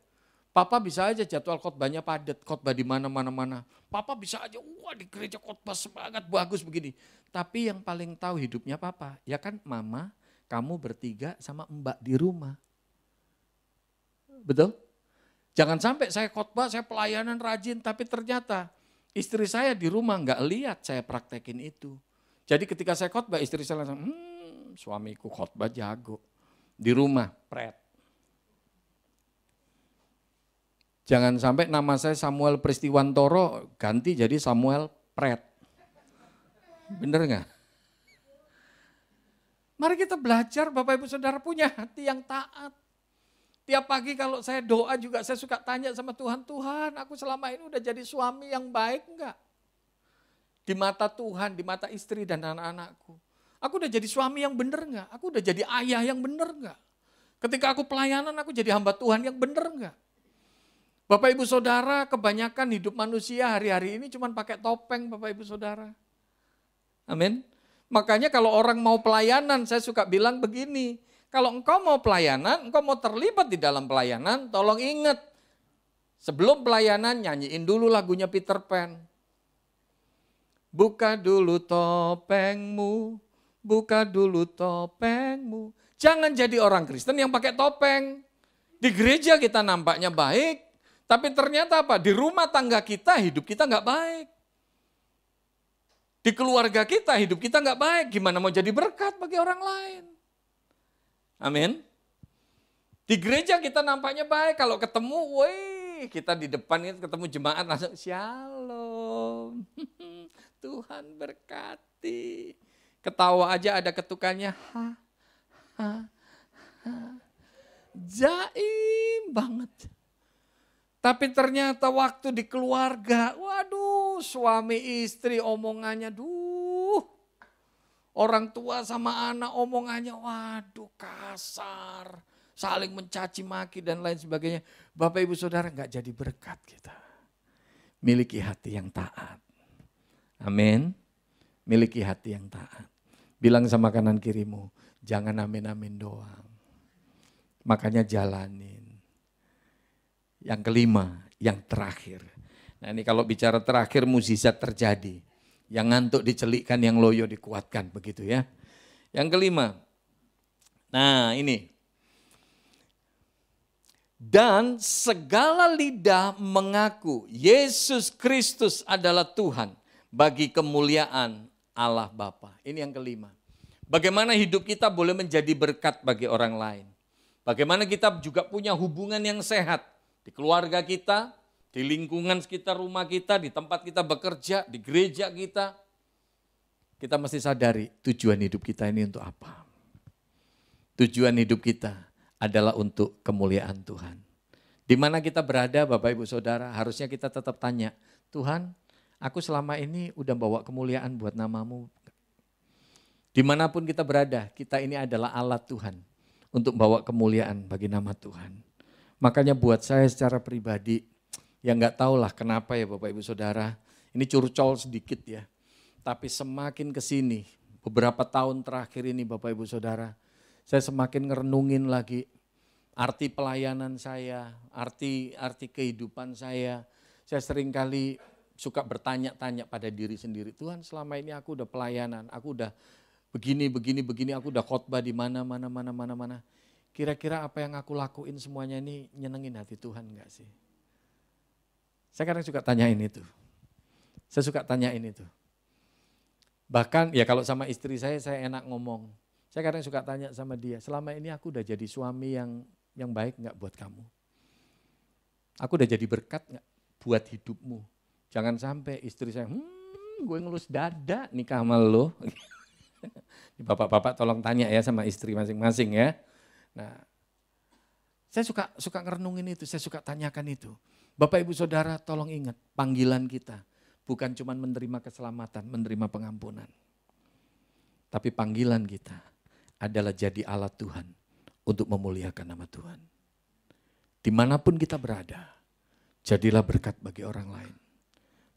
Papa bisa aja jadwal khotbahnya padat, khotbah di mana-mana. Papa bisa aja, wah di gereja khotbah semangat, bagus begini. Tapi yang paling tahu hidupnya Papa, ya kan Mama, kamu bertiga sama Mbak di rumah. Betul? Jangan sampai saya khotbah, saya pelayanan rajin, tapi ternyata istri saya di rumah nggak lihat saya praktekin itu. Jadi ketika saya khotbah, istri saya langsung, suamiku khotbah jago. Di rumah, pret. Jangan sampai nama saya Samuel Pristiwantoro ganti jadi Samuel Pret. Bener nggak? Mari kita belajar Bapak Ibu Saudara punya hati yang taat. Tiap pagi kalau saya doa juga saya suka tanya sama Tuhan, Tuhan aku selama ini udah jadi suami yang baik enggak? Di mata Tuhan, di mata istri dan anak-anakku. Aku udah jadi suami yang bener enggak? Aku udah jadi ayah yang bener enggak? Ketika aku pelayanan aku jadi hamba Tuhan yang bener enggak? Bapak Ibu Saudara, kebanyakan hidup manusia hari-hari ini cuma pakai topeng Bapak Ibu Saudara. Amin. Makanya kalau orang mau pelayanan saya suka bilang begini, kalau engkau mau pelayanan, engkau mau terlibat di dalam pelayanan, tolong ingat, sebelum pelayanan nyanyiin dulu lagunya Peter Pan. Buka dulu topengmu, buka dulu topengmu, Jangan jadi orang Kristen yang pakai topeng. Di gereja kita nampaknya baik, tapi ternyata apa? Di rumah tangga kita, hidup kita nggak baik. Di keluarga kita, hidup kita nggak baik. Gimana mau jadi berkat bagi orang lain? Amin. Di gereja kita nampaknya baik, kalau ketemu, wih, kita di depan itu ketemu jemaat langsung shalom. Tuhan berkati. Ketawa aja ada ketukannya. Jaim banget. Tapi ternyata waktu di keluarga, waduh, suami istri omongannya, orang tua sama anak omongannya, waduh, kasar, saling mencaci maki dan lain sebagainya. Bapak ibu saudara, nggak jadi berkat kita. Miliki hati yang taat. Amin. Miliki hati yang taat. Bilang sama kanan kirimu, jangan amin-amin doang. Makanya jalanin. Yang kelima, yang terakhir. Nah ini kalau bicara terakhir, mukjizat terjadi. Yang ngantuk dicelikkan, yang loyo dikuatkan, begitu ya. Yang kelima, nah ini. Dan segala lidah mengaku Yesus Kristus adalah Tuhan bagi kemuliaan Allah Bapa. Ini yang kelima. Bagaimana hidup kita boleh menjadi berkat bagi orang lain. Bagaimana kita juga punya hubungan yang sehat di keluarga kita, di lingkungan sekitar rumah kita, di tempat kita bekerja, di gereja kita. Kita mesti sadari tujuan hidup kita ini untuk apa. Tujuan hidup kita adalah untuk kemuliaan Tuhan. Di mana kita berada Bapak Ibu Saudara, harusnya kita tetap tanya, Tuhan, aku selama ini udah bawa kemuliaan buat namamu. Dimanapun kita berada, kita ini adalah alat Tuhan untuk bawa kemuliaan bagi nama Tuhan. Makanya buat saya secara pribadi, ya nggak tahulah kenapa ya Bapak Ibu Saudara, ini curcol sedikit ya. Tapi semakin kesini, beberapa tahun terakhir ini Bapak Ibu Saudara, saya semakin ngerenungin lagi arti pelayanan saya, arti kehidupan saya. Saya seringkali suka bertanya-tanya pada diri sendiri, Tuhan selama ini aku udah pelayanan, aku udah begini, aku udah khotbah di mana. Kira-kira apa yang aku lakuin semuanya ini nyenengin hati Tuhan enggak sih? Saya kadang suka tanyain itu. Bahkan ya kalau sama istri saya enak ngomong. Saya kadang suka tanya sama dia, selama ini aku udah jadi suami yang baik enggak buat kamu? Aku udah jadi berkat enggak buat hidupmu? Jangan sampai istri saya, gue ngelus dada nikah sama lo. Bapak-bapak tolong tanya ya sama istri masing-masing ya. Nah, saya suka ngerenungin itu, saya suka tanyakan itu. Bapak Ibu Saudara tolong ingat, panggilan kita bukan cuma menerima keselamatan, menerima pengampunan. Tapi panggilan kita adalah jadi alat Tuhan untuk memuliakan nama Tuhan. Dimanapun kita berada, jadilah berkat bagi orang lain.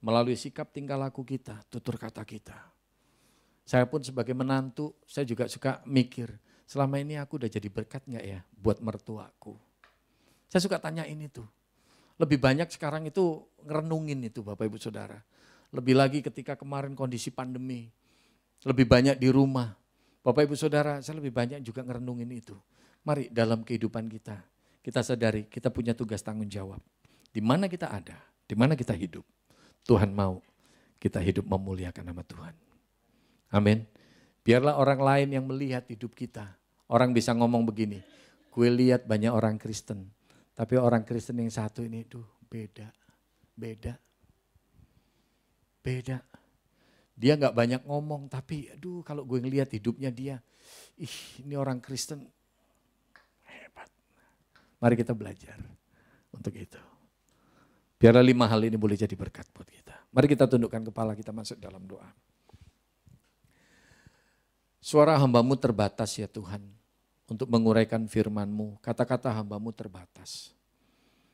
Melalui sikap tingkah laku kita, tutur kata kita. Saya pun sebagai menantu, saya juga suka mikir, selama ini aku udah jadi berkat enggak ya buat mertuaku. Saya suka tanyain itu. Lebih banyak sekarang itu ngerenungin itu Bapak Ibu Saudara. Lebih lagi ketika kemarin kondisi pandemi, lebih banyak di rumah. Bapak Ibu Saudara, saya lebih banyak juga ngerenungin itu. Mari dalam kehidupan kita sadari kita punya tugas tanggung jawab. Di mana kita ada, di mana kita hidup, Tuhan mau kita hidup memuliakan nama Tuhan. Amin. Biarlah orang lain yang melihat hidup kita. Orang bisa ngomong begini, gue lihat banyak orang Kristen. Tapi orang Kristen yang satu ini, beda. Dia gak banyak ngomong, tapi kalau gue ngelihat hidupnya dia, ini orang Kristen hebat. Mari kita belajar untuk itu. Biarlah 5 hal ini boleh jadi berkat buat kita. Mari kita tundukkan kepala, kita masuk dalam doa. Suara hamba-Mu terbatas ya Tuhan, untuk menguraikan firman-Mu, kata-kata hamba-Mu terbatas.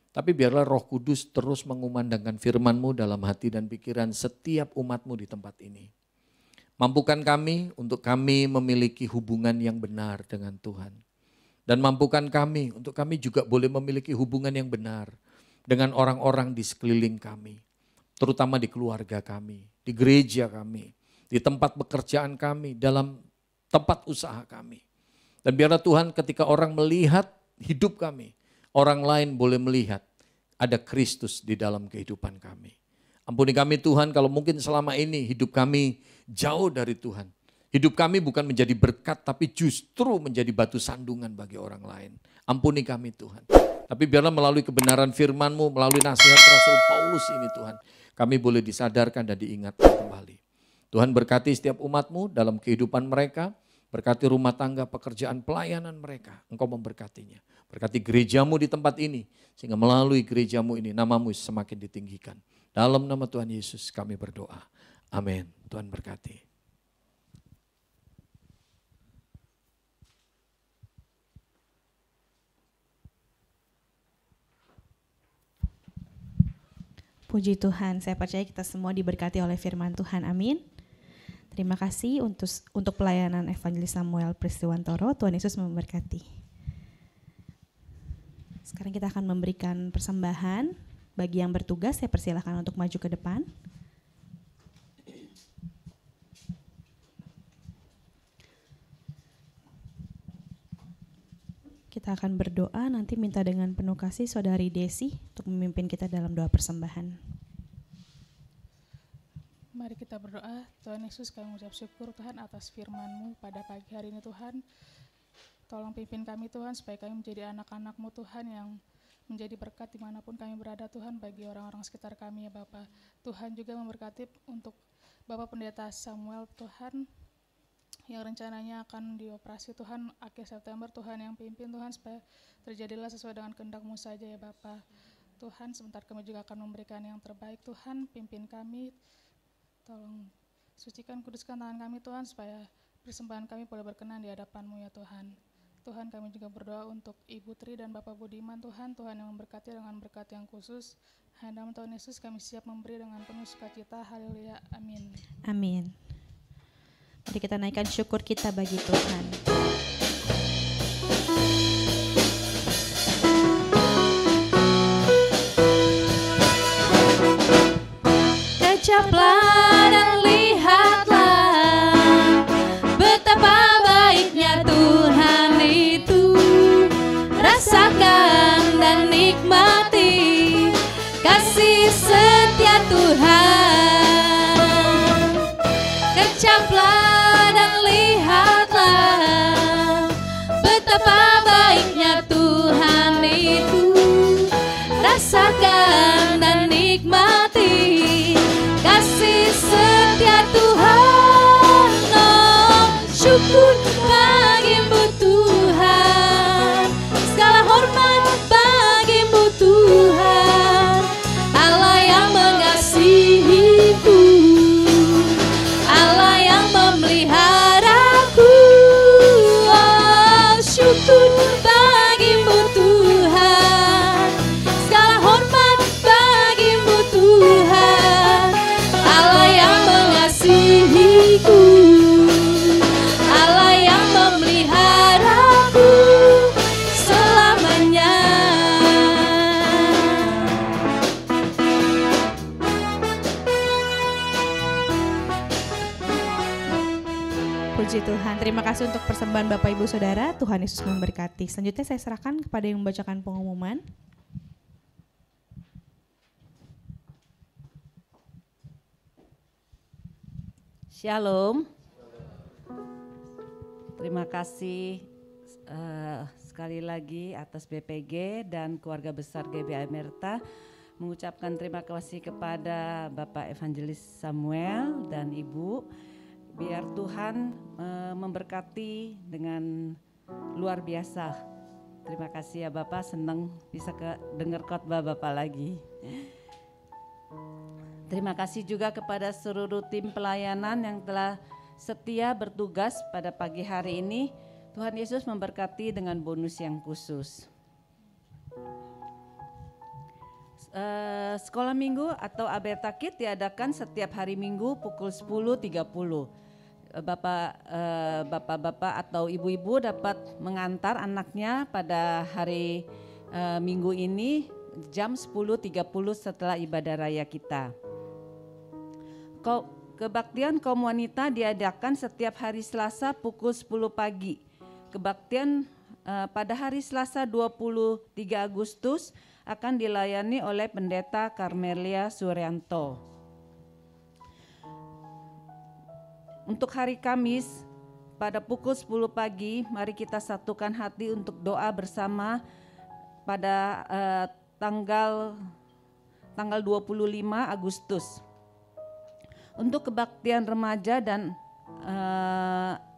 Tapi biarlah Roh Kudus terus mengumandangkan firman-Mu dalam hati dan pikiran setiap umat-Mu di tempat ini. Mampukan kami untuk kami memiliki hubungan yang benar dengan Tuhan. Dan mampukan kami untuk kami juga boleh memiliki hubungan yang benar dengan orang-orang di sekeliling kami. Terutama di keluarga kami, di gereja kami, di tempat pekerjaan kami, dalam tempat usaha kami. Dan biarlah Tuhan ketika orang melihat hidup kami, orang lain boleh melihat ada Kristus di dalam kehidupan kami. Ampuni kami Tuhan kalau mungkin selama ini hidup kami jauh dari Tuhan. Hidup kami bukan menjadi berkat tapi justru menjadi batu sandungan bagi orang lain. Ampuni kami Tuhan. Tapi biarlah melalui kebenaran firman-Mu, melalui nasihat Rasul Paulus ini Tuhan, kami boleh disadarkan dan diingatkan kembali. Tuhan berkati setiap umat-Mu dalam kehidupan mereka, berkati rumah tangga, pekerjaan, pelayanan mereka. Engkau memberkatinya. Berkati gereja-Mu di tempat ini, sehingga melalui gereja-Mu ini nama-Mu semakin ditinggikan. Dalam nama Tuhan Yesus kami berdoa. Amin. Tuhan berkati. Puji Tuhan, saya percaya kita semua diberkati oleh firman Tuhan, amin. Terima kasih untuk pelayanan Evangelis Samuel Pristiwantoro, Tuhan Yesus memberkati. Sekarang kita akan memberikan persembahan, bagi yang bertugas saya persilahkan untuk maju ke depan. Kita akan berdoa, nanti minta dengan penuh kasih Saudari Desi untuk memimpin kita dalam doa persembahan. Mari kita berdoa. Tuhan Yesus, kami mengucap syukur Tuhan atas firman-Mu pada pagi hari ini Tuhan. Tolong pimpin kami Tuhan supaya kami menjadi anak-anak-Mu Tuhan yang menjadi berkat dimanapun kami berada Tuhan bagi orang-orang sekitar kami ya Bapa. Tuhan juga memberkati untuk Bapak Pendeta Samuel Tuhan, yang rencananya akan dioperasi Tuhan akhir September, Tuhan yang pimpin Tuhan supaya terjadilah sesuai dengan kehendak-Mu saja ya Bapa. Tuhan sebentar kami juga akan memberikan yang terbaik Tuhan, pimpin kami, tolong sucikan kuduskan tangan kami Tuhan supaya persembahan kami boleh berkenan di hadapan-Mu ya Tuhan. Tuhan kami juga berdoa untuk Ibu Tri dan Bapak Budiman Tuhan, Tuhan yang memberkati dengan berkat yang khusus. Hanya dalam Tuhan Yesus kami siap memberi dengan penuh sukacita, haleluya, amin. Amin. Mari kita naikkan syukur kita bagi Tuhan. Kecaplah dan lihatlah betapa baiknya Tuhan itu. Rasakan dan nikmati kasih setia Tuhan. Kecaplah rasakan dan nikmati kasih setia Tuhan. Oh, syukur bagi-Mu Tuhan, segala hormat bagi-Mu Tuhan, Allah yang mengasihiku, Allah yang memeliharaku. Oh, syukur bagi-Mu Tuhan, segala hormat bagi-Mu Tuhan, Allah yang mengasihiku, Allah yang memeliharaku selamanya. Puji Tuhan, terima kasih untuk persembahan Bapak Ibu Saudara, Tuhan Yesus memberkati. Selanjutnya saya serahkan kepada yang membacakan pengumuman. Shalom. Terima kasih sekali lagi atas BPG dan keluarga besar GBI Merta, mengucapkan terima kasih kepada Bapak Evangelis Samuel dan Ibu. Biar Tuhan memberkati dengan luar biasa. Terima kasih ya Bapak, senang bisa dengar khotbah Bapak lagi. Terima kasih juga kepada seluruh tim pelayanan yang telah setia bertugas pada pagi hari ini. Tuhan Yesus memberkati dengan bonus yang khusus. Sekolah minggu atau Abertakit diadakan setiap hari Minggu pukul 10.30. Bapak-bapak atau ibu-ibu dapat mengantar anaknya pada hari Minggu ini jam 10.30 setelah ibadah raya kita. Kebaktian kaum wanita diadakan setiap hari Selasa pukul 10 pagi. Kebaktian pada hari Selasa 23 Agustus akan dilayani oleh Pendeta Karmelia Suryanto. Untuk hari Kamis pada pukul 10 pagi, mari kita satukan hati untuk doa bersama pada tanggal 25 Agustus. Untuk kebaktian remaja dan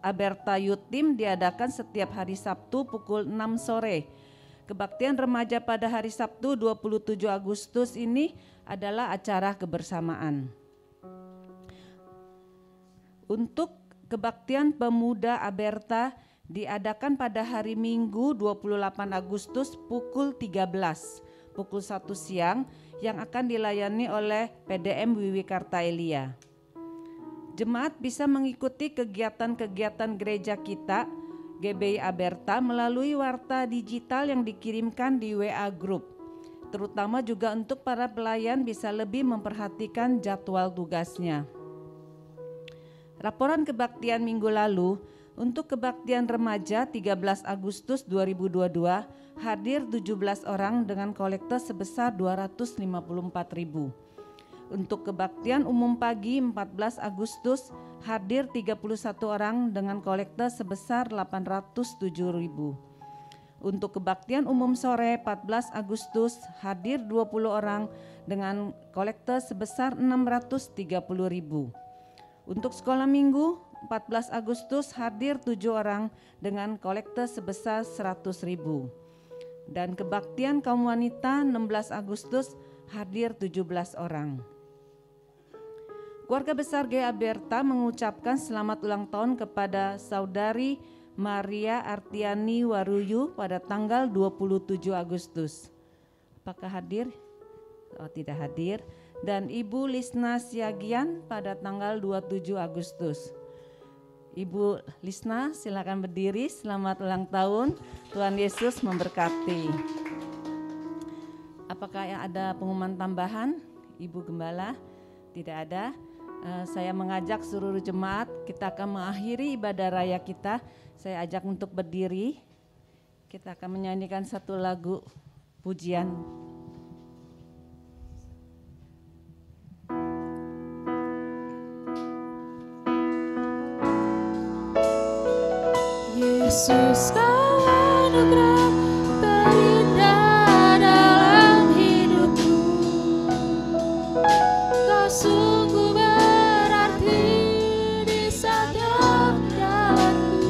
Aberta Youth Team diadakan setiap hari Sabtu pukul 6 sore. Kebaktian remaja pada hari Sabtu 27 Agustus ini adalah acara kebersamaan. Untuk kebaktian pemuda Aberta diadakan pada hari Minggu 28 Agustus pukul 13, pukul 1 siang yang akan dilayani oleh PDM Wiwi Kartaelia. Jemaat bisa mengikuti kegiatan-kegiatan gereja kita, GBI Aberta, melalui warta digital yang dikirimkan di WA Group. Terutama juga untuk para pelayan bisa lebih memperhatikan jadwal tugasnya. Laporan kebaktian minggu lalu, untuk kebaktian remaja 13 Agustus 2022 hadir 17 orang dengan kolektor sebesar 254.000. Untuk kebaktian umum pagi 14 Agustus hadir 31 orang dengan kolektor sebesar 807.000. Untuk kebaktian umum sore 14 Agustus hadir 20 orang dengan kolektor sebesar 630.000. Untuk sekolah minggu 14 Agustus hadir 7 orang dengan kolektor sebesar 100.000. Dan kebaktian kaum wanita 16 Agustus hadir 17 orang. Keluarga besar GBI Aberta mengucapkan selamat ulang tahun kepada Saudari Maria Artiani Waruyu pada tanggal 27 Agustus. Apakah hadir? Oh, tidak hadir. Dan Ibu Lisna Siagian pada tanggal 27 Agustus. Ibu Lisna, silakan berdiri. Selamat ulang tahun. Tuhan Yesus memberkati. Apakah yang ada pengumuman tambahan? Ibu Gembala? Tidak ada. Saya mengajak seluruh jemaat, kita akan mengakhiri ibadah raya kita. Saya ajak untuk berdiri. Kita akan menyanyikan satu lagu pujian. Yesus, kau anugerah terindah dalam hidupku. Kau sungguh berarti di setiap jalanku,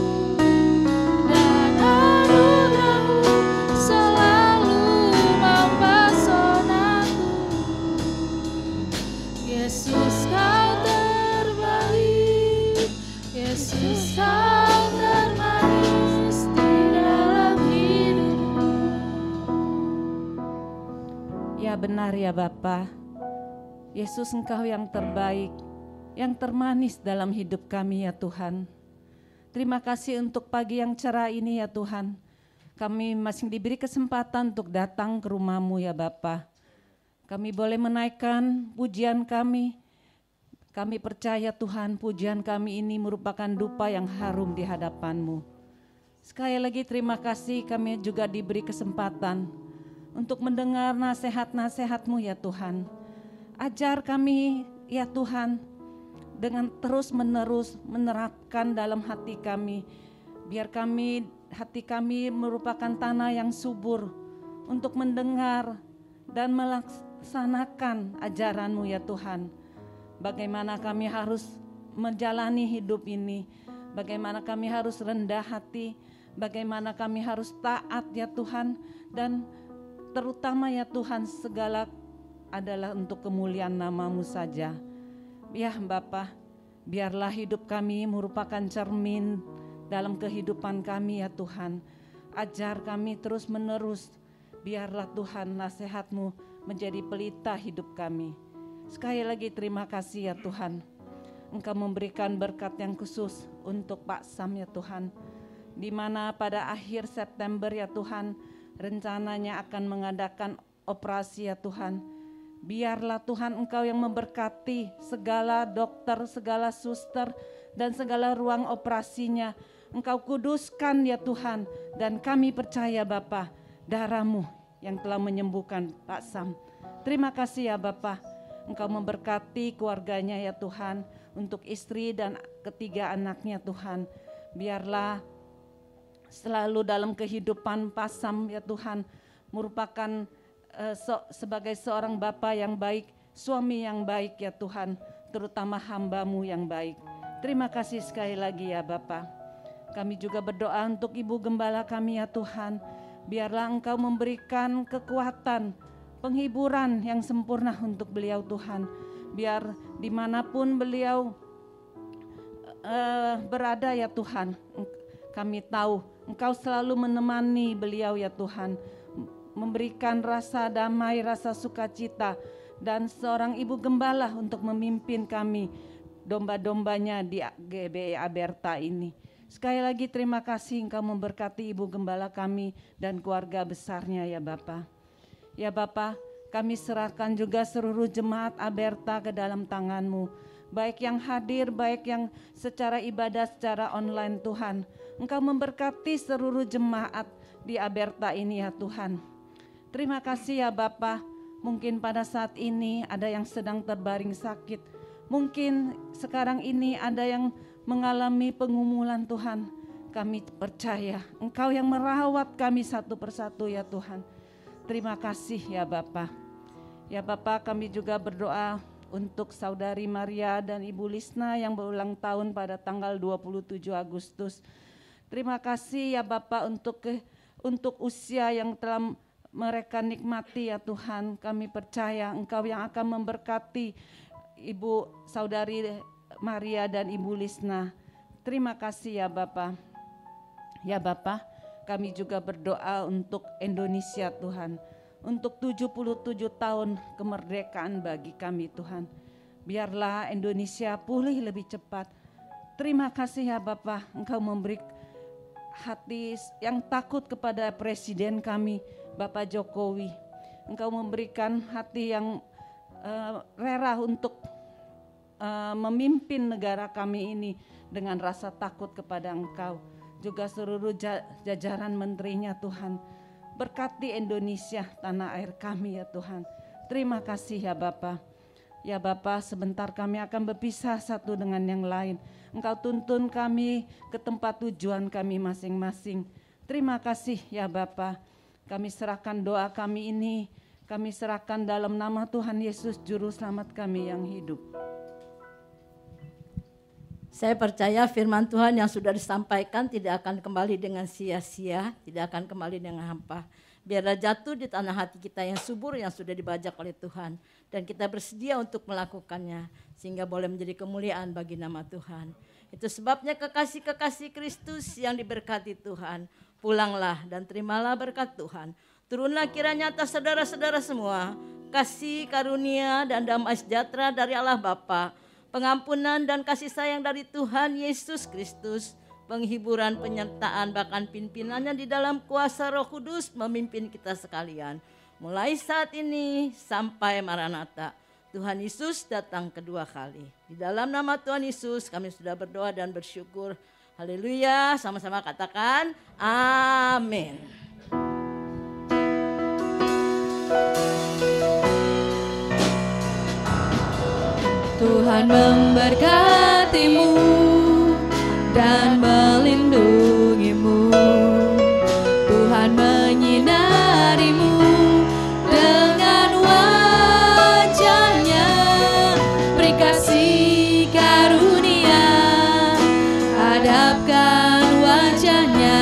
dan anugerahmu selalu mempesonaku. Yesus, kau terbaik. Yesus, kau termanis di dalam hidupku. Ya benar ya Bapa. Yesus, Engkau yang terbaik, yang termanis dalam hidup kami ya Tuhan. Terima kasih untuk pagi yang cerah ini ya Tuhan. Kami masih diberi kesempatan untuk datang ke rumah-Mu ya Bapa. Kami boleh menaikkan pujian kami. Kami percaya Tuhan, pujian kami ini merupakan dupa yang harum di hadapan-Mu. Sekali lagi terima kasih, kami juga diberi kesempatan untuk mendengar nasihat-nasihat-Mu ya Tuhan. Ajar kami ya Tuhan dengan terus-menerus menerapkan dalam hati kami. Biar hati kami merupakan tanah yang subur untuk mendengar dan melaksanakan ajaran-Mu ya Tuhan. Bagaimana kami harus menjalani hidup ini, bagaimana kami harus rendah hati, bagaimana kami harus taat ya Tuhan, dan terutama ya Tuhan segala adalah untuk kemuliaan nama-Mu saja. Ya Bapa, biarlah hidup kami merupakan cermin dalam kehidupan kami ya Tuhan. Ajar kami terus menerus, biarlah Tuhan nasihat-Mu menjadi pelita hidup kami. Sekali lagi terima kasih ya Tuhan. Engkau memberikan berkat yang khusus untuk Pak Sam ya Tuhan. Di mana pada akhir September ya Tuhan, rencananya akan mengadakan operasi ya Tuhan. Biarlah Tuhan Engkau yang memberkati segala dokter, segala suster, dan segala ruang operasinya. Engkau kuduskan ya Tuhan, dan kami percaya Bapa, darah-Mu yang telah menyembuhkan Pak Sam. Terima kasih ya Bapa, Engkau memberkati keluarganya ya Tuhan, untuk istri dan ketiga anaknya Tuhan. Biarlah selalu dalam kehidupan Pak Sam ya Tuhan, merupakan sebagai seorang bapa yang baik, suami yang baik ya Tuhan, terutama hamba-Mu yang baik. Terima kasih sekali lagi ya Bapa. Kami juga berdoa untuk Ibu Gembala kami ya Tuhan. Biarlah Engkau memberikan kekuatan, penghiburan yang sempurna untuk beliau Tuhan. Biar dimanapun beliau berada ya Tuhan, kami tahu Engkau selalu menemani beliau ya Tuhan. Memberikan rasa damai, rasa sukacita, dan seorang Ibu Gembala untuk memimpin kami, domba-dombanya di GBI Aberta ini. Sekali lagi terima kasih Engkau memberkati Ibu Gembala kami dan keluarga besarnya ya Bapa. Ya Bapa, kami serahkan juga seluruh jemaat Aberta ke dalam tangan-Mu. Baik yang hadir, baik yang secara ibadah, secara online Tuhan. Engkau memberkati seluruh jemaat di Aberta ini ya Tuhan. Terima kasih ya Bapa. Mungkin pada saat ini ada yang sedang terbaring sakit. Mungkin sekarang ini ada yang mengalami pengumulan Tuhan. Kami percaya Engkau yang merawat kami satu persatu ya Tuhan. Terima kasih ya Bapa. Ya Bapa, kami juga berdoa untuk Saudari Maria dan Ibu Lisna yang berulang tahun pada tanggal 27 Agustus. Terima kasih ya Bapa untuk usia yang telah mereka nikmati ya Tuhan. Kami percaya Engkau yang akan memberkati Ibu Saudari Maria dan Ibu Lisna. Terima kasih ya Bapa. Ya Bapa, kami juga berdoa untuk Indonesia Tuhan. Untuk 77 tahun kemerdekaan bagi kami Tuhan. Biarlah Indonesia pulih lebih cepat. Terima kasih ya Bapa, Engkau memberi hati yang takut kepada Presiden kami, Bapak Jokowi. Engkau memberikan hati yang rela untuk memimpin negara kami ini dengan rasa takut kepada Engkau. Juga seluruh jajaran menterinya Tuhan. Berkati Indonesia, tanah air kami ya Tuhan. Terima kasih ya Bapa. Ya Bapa, sebentar kami akan berpisah satu dengan yang lain. Engkau tuntun kami ke tempat tujuan kami masing-masing. Terima kasih ya Bapa. Kami serahkan doa kami ini, kami serahkan dalam nama Tuhan Yesus Juru Selamat kami yang hidup. Saya percaya firman Tuhan yang sudah disampaikan tidak akan kembali dengan sia-sia, tidak akan kembali dengan hampa. Biarlah jatuh di tanah hati kita yang subur yang sudah dibajak oleh Tuhan. Dan kita bersedia untuk melakukannya sehingga boleh menjadi kemuliaan bagi nama Tuhan. Itu sebabnya kekasih-kekasih Kristus yang diberkati Tuhan. Pulanglah dan terimalah berkat Tuhan. Turunlah kiranya atas saudara-saudara semua kasih karunia dan damai sejahtera dari Allah Bapa, pengampunan dan kasih sayang dari Tuhan Yesus Kristus, penghiburan, penyertaan, bahkan pimpinannya di dalam kuasa Roh Kudus memimpin kita sekalian. Mulai saat ini sampai Maranatha, Tuhan Yesus datang kedua kali. Di dalam nama Tuhan Yesus kami sudah berdoa dan bersyukur. Haleluya, sama-sama katakan amin. Tuhan memberkatimu dan melindungimu. Tuhan menyinarimu dengan wajah-Nya, beri kasih karunia, hadapkan wajah-Nya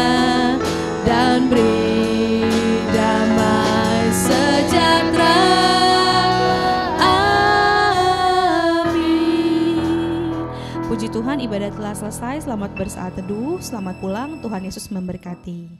dan beri damai sejahtera. Puji Tuhan, ibadat telah selesai. Selamat bersaat teduh, selamat pulang. Tuhan Yesus memberkati.